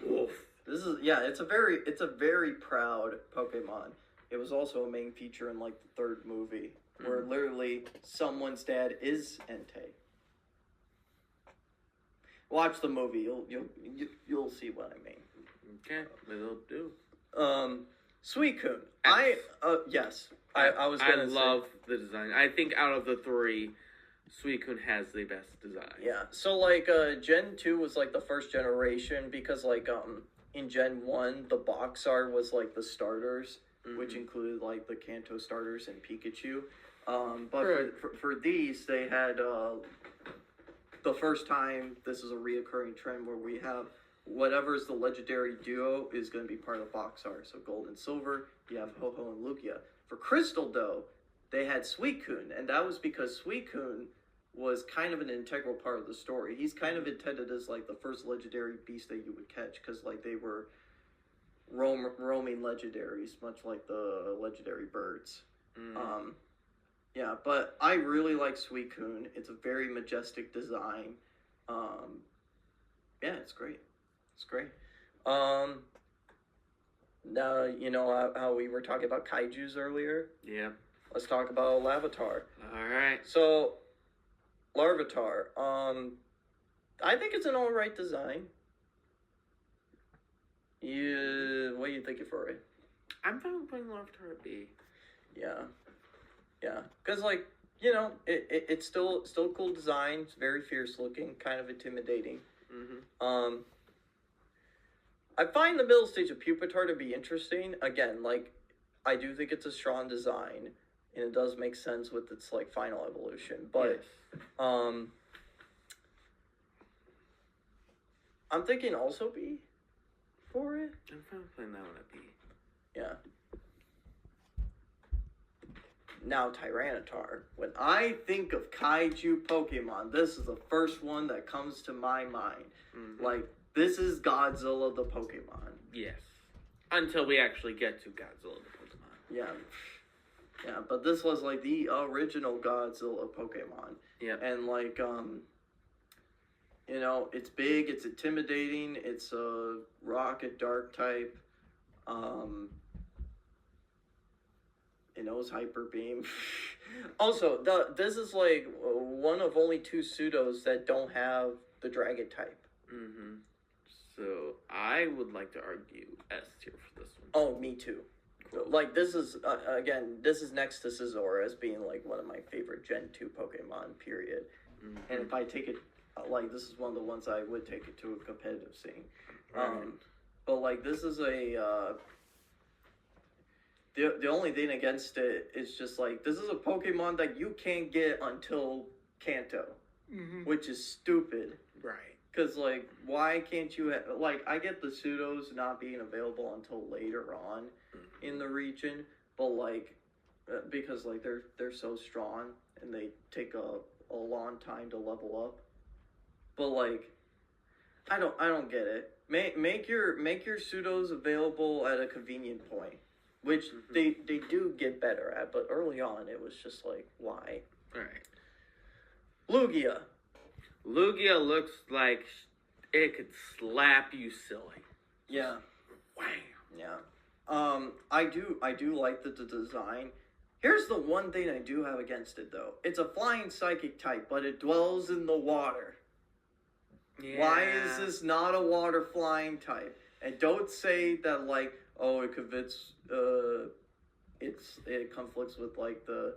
woof. This is, yeah, it's a very proud Pokemon. It was also a main feature in, like, the 3rd movie, where literally someone's dad is Entei. Watch the movie, you'll see what I mean. Okay, it'll do. Suicune. Yes. I I love the design. I think out of the 3, Suicune has the best design. Yeah. So like Gen 2 was like the first generation because like in Gen 1 the box art was like the starters, which included like the Kanto starters and Pikachu. But for these they had the first time, this is a reoccurring trend where we have whatever's the legendary duo is going to be part of box art. So Gold and Silver, you have Ho-Ho and Lugia. For Crystal, though, they had Suicune, and that was because Suicune was kind of an integral part of the story. He's kind of intended as like the first legendary beast that you would catch, because like they were roaming legendaries, much like the legendary birds. Yeah, but I really like Suicune. It's a very majestic design. Yeah, it's great. It's great. Now, you know how we were talking about kaijus earlier? Yeah. Let's talk about Larvitar. Alright. So, Larvitar. I think it's an alright design. What are you thinking for it? I'm fine with putting Larvitar at B. Yeah. Yeah. Because, like, you know, it's still a cool design. It's very fierce looking, kind of intimidating. I find the middle stage of Pupitar to be interesting. Again, like, I do think it's a strong design, and it does make sense with its, like, final evolution. But, yes. I'm thinking also B for it. I'm fine with putting that one at B. Yeah. Now, Tyranitar. When I think of kaiju Pokemon, this is the first one that comes to my mind. Like, This is Godzilla the Pokemon. Yes. Until we actually get to Godzilla the Pokemon. Yeah. Yeah, but this was like the original Godzilla Pokemon. Yeah. And like, you know, it's big, it's intimidating, it's a rocket dark type. It knows Hyper Beam. Also, this is like one of only 2 pseudos that don't have the Dragon type. Mm-hmm. So I would like to argue S tier for this one. Oh, me too. Cool. Like this is again, this is next to Scizor as being like one of my favorite Gen 2 Pokemon. Period. Mm-hmm. And if I take it, like this is one of the ones I would take it to a competitive scene. Right. But like this is a. The only thing against it is just like this is a Pokemon that you can't get until Kanto, which is stupid. Right. Because like, why can't you like? I get the pseudos not being available until later on in the region, but like, because like they're so strong and they take a long time to level up. But like, I don't get it. Make your pseudos available at a convenient point. Which they do get better at, but early on it was just like, why? Alright. Lugia. Lugia looks like it could slap you silly. Yeah. Wham. Yeah. I do like the design. Here's the one thing I do have against it though. It's a flying psychic type, but it dwells in the water. Yeah. Why is this not a water flying type? And don't say that like, oh, it conflicts with like the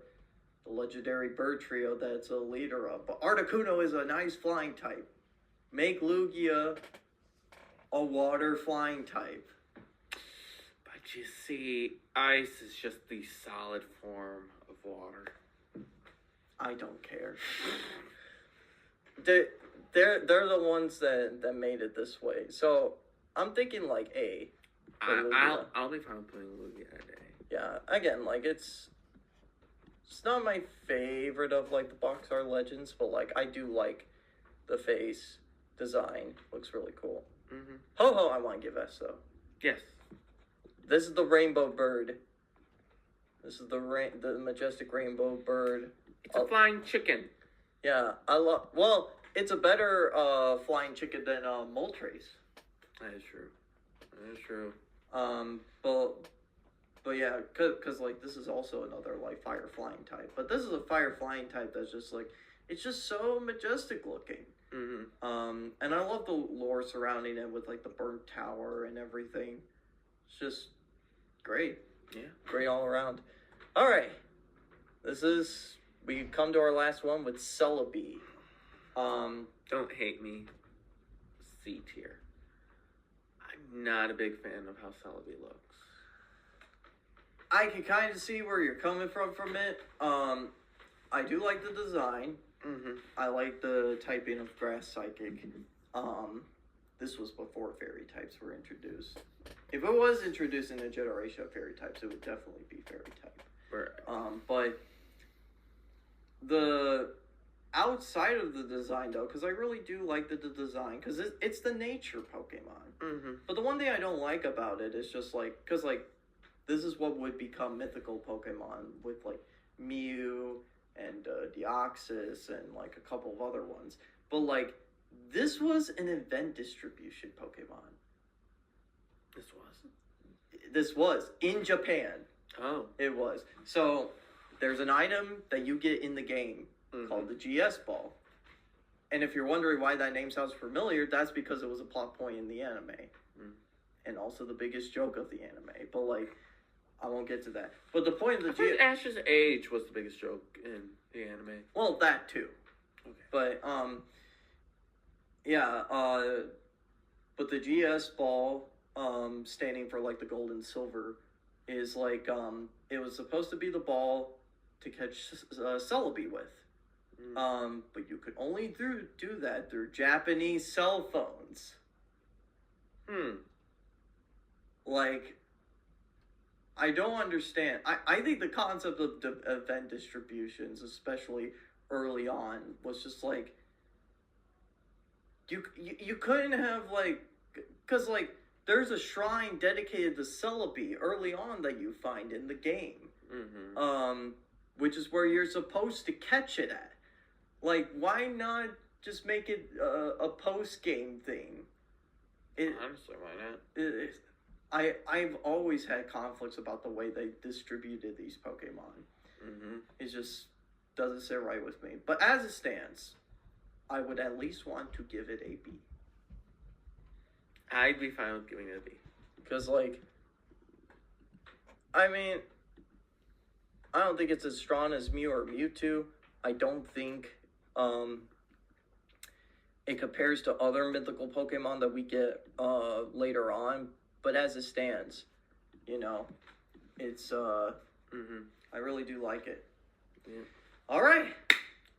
legendary bird trio that it's a leader of. But Articuno is a nice flying type. Make Lugia a water flying type. But you see, ice is just the solid form of water. I don't care. They're the ones that made it this way. So I'm thinking like A. I'll be fine putting Lugia at A. Yeah, again, like it's not my favorite of like the box art legends, but like I do like the face design. Looks really cool. Mm-hmm. Ho, I want to give S though. Yes. This is the rainbow bird. This is the majestic rainbow bird. It's a flying chicken. Yeah, well, it's a better flying chicken than Moltres. That is true. That is true. But yeah, cause like this is also another like fire flying type, but this is a fire flying type that's just like it's just so majestic looking. Mm-hmm. And I love the lore surrounding it with like the burnt tower and everything. It's just great. Yeah, great all around. All right, we come to our last one with Celebi. Don't hate me. C tier. I'm not a big fan of how Celebi looks. I can kind of see where you're coming from it. I do like the design. Mm-hmm. I like the typing of Grass Psychic. This was before Fairy types were introduced. If it was introduced in a generation of Fairy types, it would definitely be Fairy type. Right. But the outside of the design though, because I really do like the design, because it's the nature Pokemon. Mm-hmm. But the one thing I don't like about it is just like, because like this is what would become mythical Pokemon with like Mew and Deoxys and like a couple of other ones. But like this was an event distribution Pokemon. This was in Japan. Oh. It was. So there's an item that you get in the game called the GS Ball. And if you're wondering why that name sounds familiar, that's because it was a plot point in the anime. And also the biggest joke of the anime. But like, I won't get to that. But the point of the GS... Ash's age was the biggest joke in the anime. Well, that too. Okay. But, yeah, but the GS Ball, standing for like the gold and silver, is like, it was supposed to be the ball to catch Celebi with. But you could only do that through Japanese cell phones. Like, I don't understand. I think the concept of event distributions, especially early on, was just like, you couldn't have like, because like there's a shrine dedicated to Celebi early on that you find in the game, which is where you're supposed to catch it at. Like, why not just make it a post game thing? Honestly, why not? I've always had conflicts about the way they distributed these Pokemon. It just doesn't sit right with me. But as it stands, I would at least want to give it a B. I'd be fine with giving it a B. Because, like, I mean, I don't think it's as strong as Mew or Mewtwo. I don't think it compares to other mythical Pokemon that we get later on. But as it stands, you know, it's I really do like it. Yeah. All right.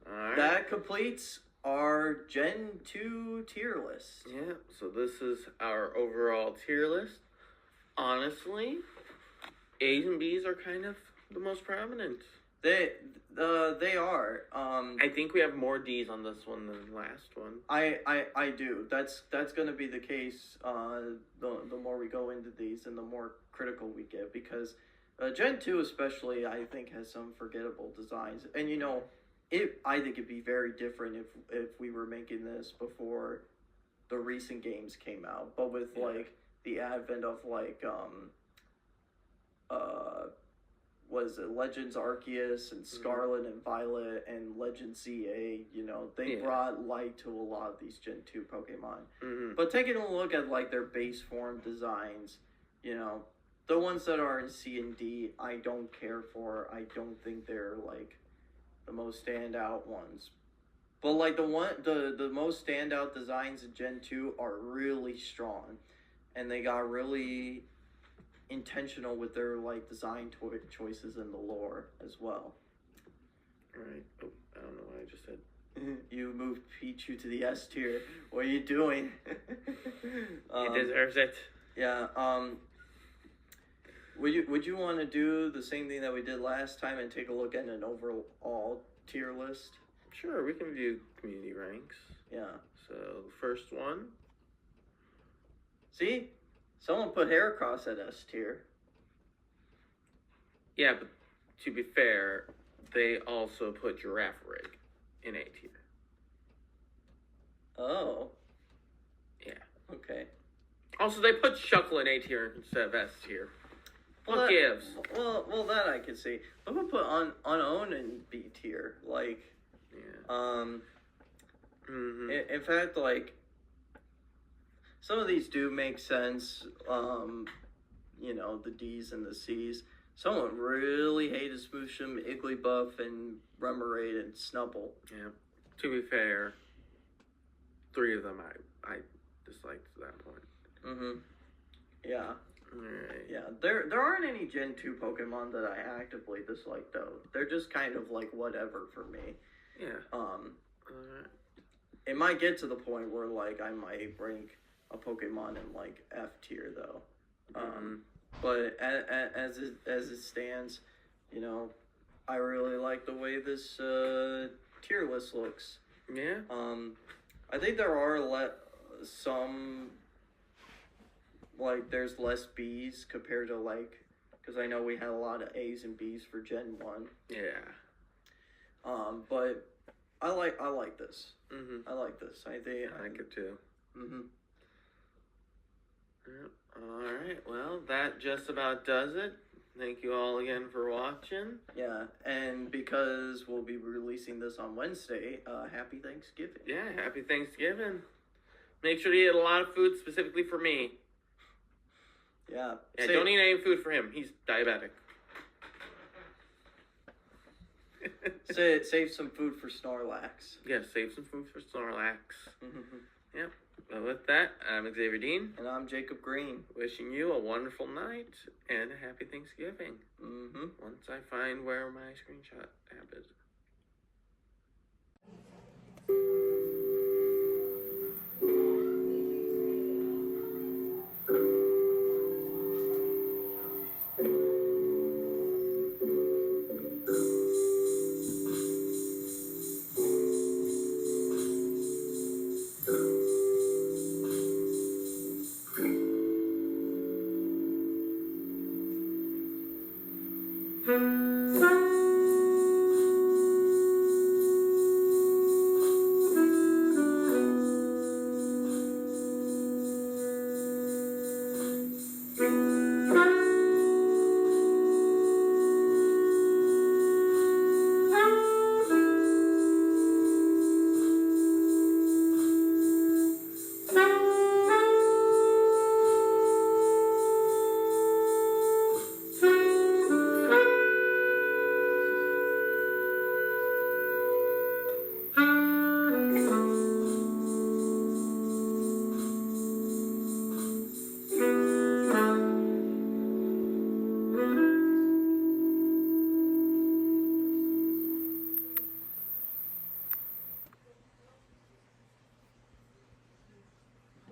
Alright. That completes our Gen 2 tier list. Yeah, so this is our overall tier list. Honestly, A's and B's are kind of the most prominent. They are. I think we have more D's on this one than the last one. I do. That's gonna be the case. The more we go into these, and the more critical we get, because Gen 2 especially, I think, has some forgettable designs. And you know, I think it'd be very different if we were making this before the recent games came out. But with like the advent of like was it Legends Arceus and Scarlet and Violet and Legends ZA, you know, they brought light to a lot of these Gen 2 Pokemon. But taking a look at like their base form designs, you know, the ones that are in C and D, I don't care for. I don't think they're like the most standout ones. But like the most standout designs in Gen 2 are really strong, and they got really intentional with their like design choices in the lore as well. Alright. Oh, I don't know what I just said. You moved Pichu to the S tier. What are you doing? He deserves it. Yeah. Would you want to do the same thing that we did last time and take a look at an overall tier list? Sure, we can view community ranks. Yeah. So, the first one. See? Someone put Heracross at S tier. Yeah, but to be fair, they also put Giraffe Rig in A tier. Oh. Yeah. Okay. Also, they put Shuckle in A tier instead of S tier. What gives? Well, that I could see. I'm gonna put Unown in B tier. Like, in fact, like, some of these do make sense. You know, the D's and the C's. Someone really hated Smooshum, Igglybuff, and Remoraid and Snubbull. Yeah. To be fair, 3 of them I disliked at that point. Yeah. Alright. Yeah, there aren't any Gen 2 Pokemon that I actively dislike, though. They're just kind of like whatever for me. Yeah. Alright. It might get to the point where like I might rank a Pokemon in like F tier, though. But as it stands, you know, I really like the way this tier list looks. Yeah. I think there are some. Like, there's less B's compared to, like, because I know we had a lot of A's and B's for Gen 1. Yeah. But I like this. Mm-hmm. I like this. I think I like it too. Mm-hmm. Yep. All right. Well, that just about does it. Thank you all again for watching. Yeah, and because we'll be releasing this on Wednesday, happy Thanksgiving. Yeah, happy Thanksgiving. Make sure to eat a lot of food specifically for me. Yeah. Yeah, don't eat any food for him. He's diabetic. Save some food for Snorlax. Yeah, save some food for Snorlax. Mm-hmm. Yep. Well, with that, I'm Xavier Dean. And I'm Jacob Green. Wishing you a wonderful night and a happy Thanksgiving. Mm-hmm. Once I find where my screenshot app is.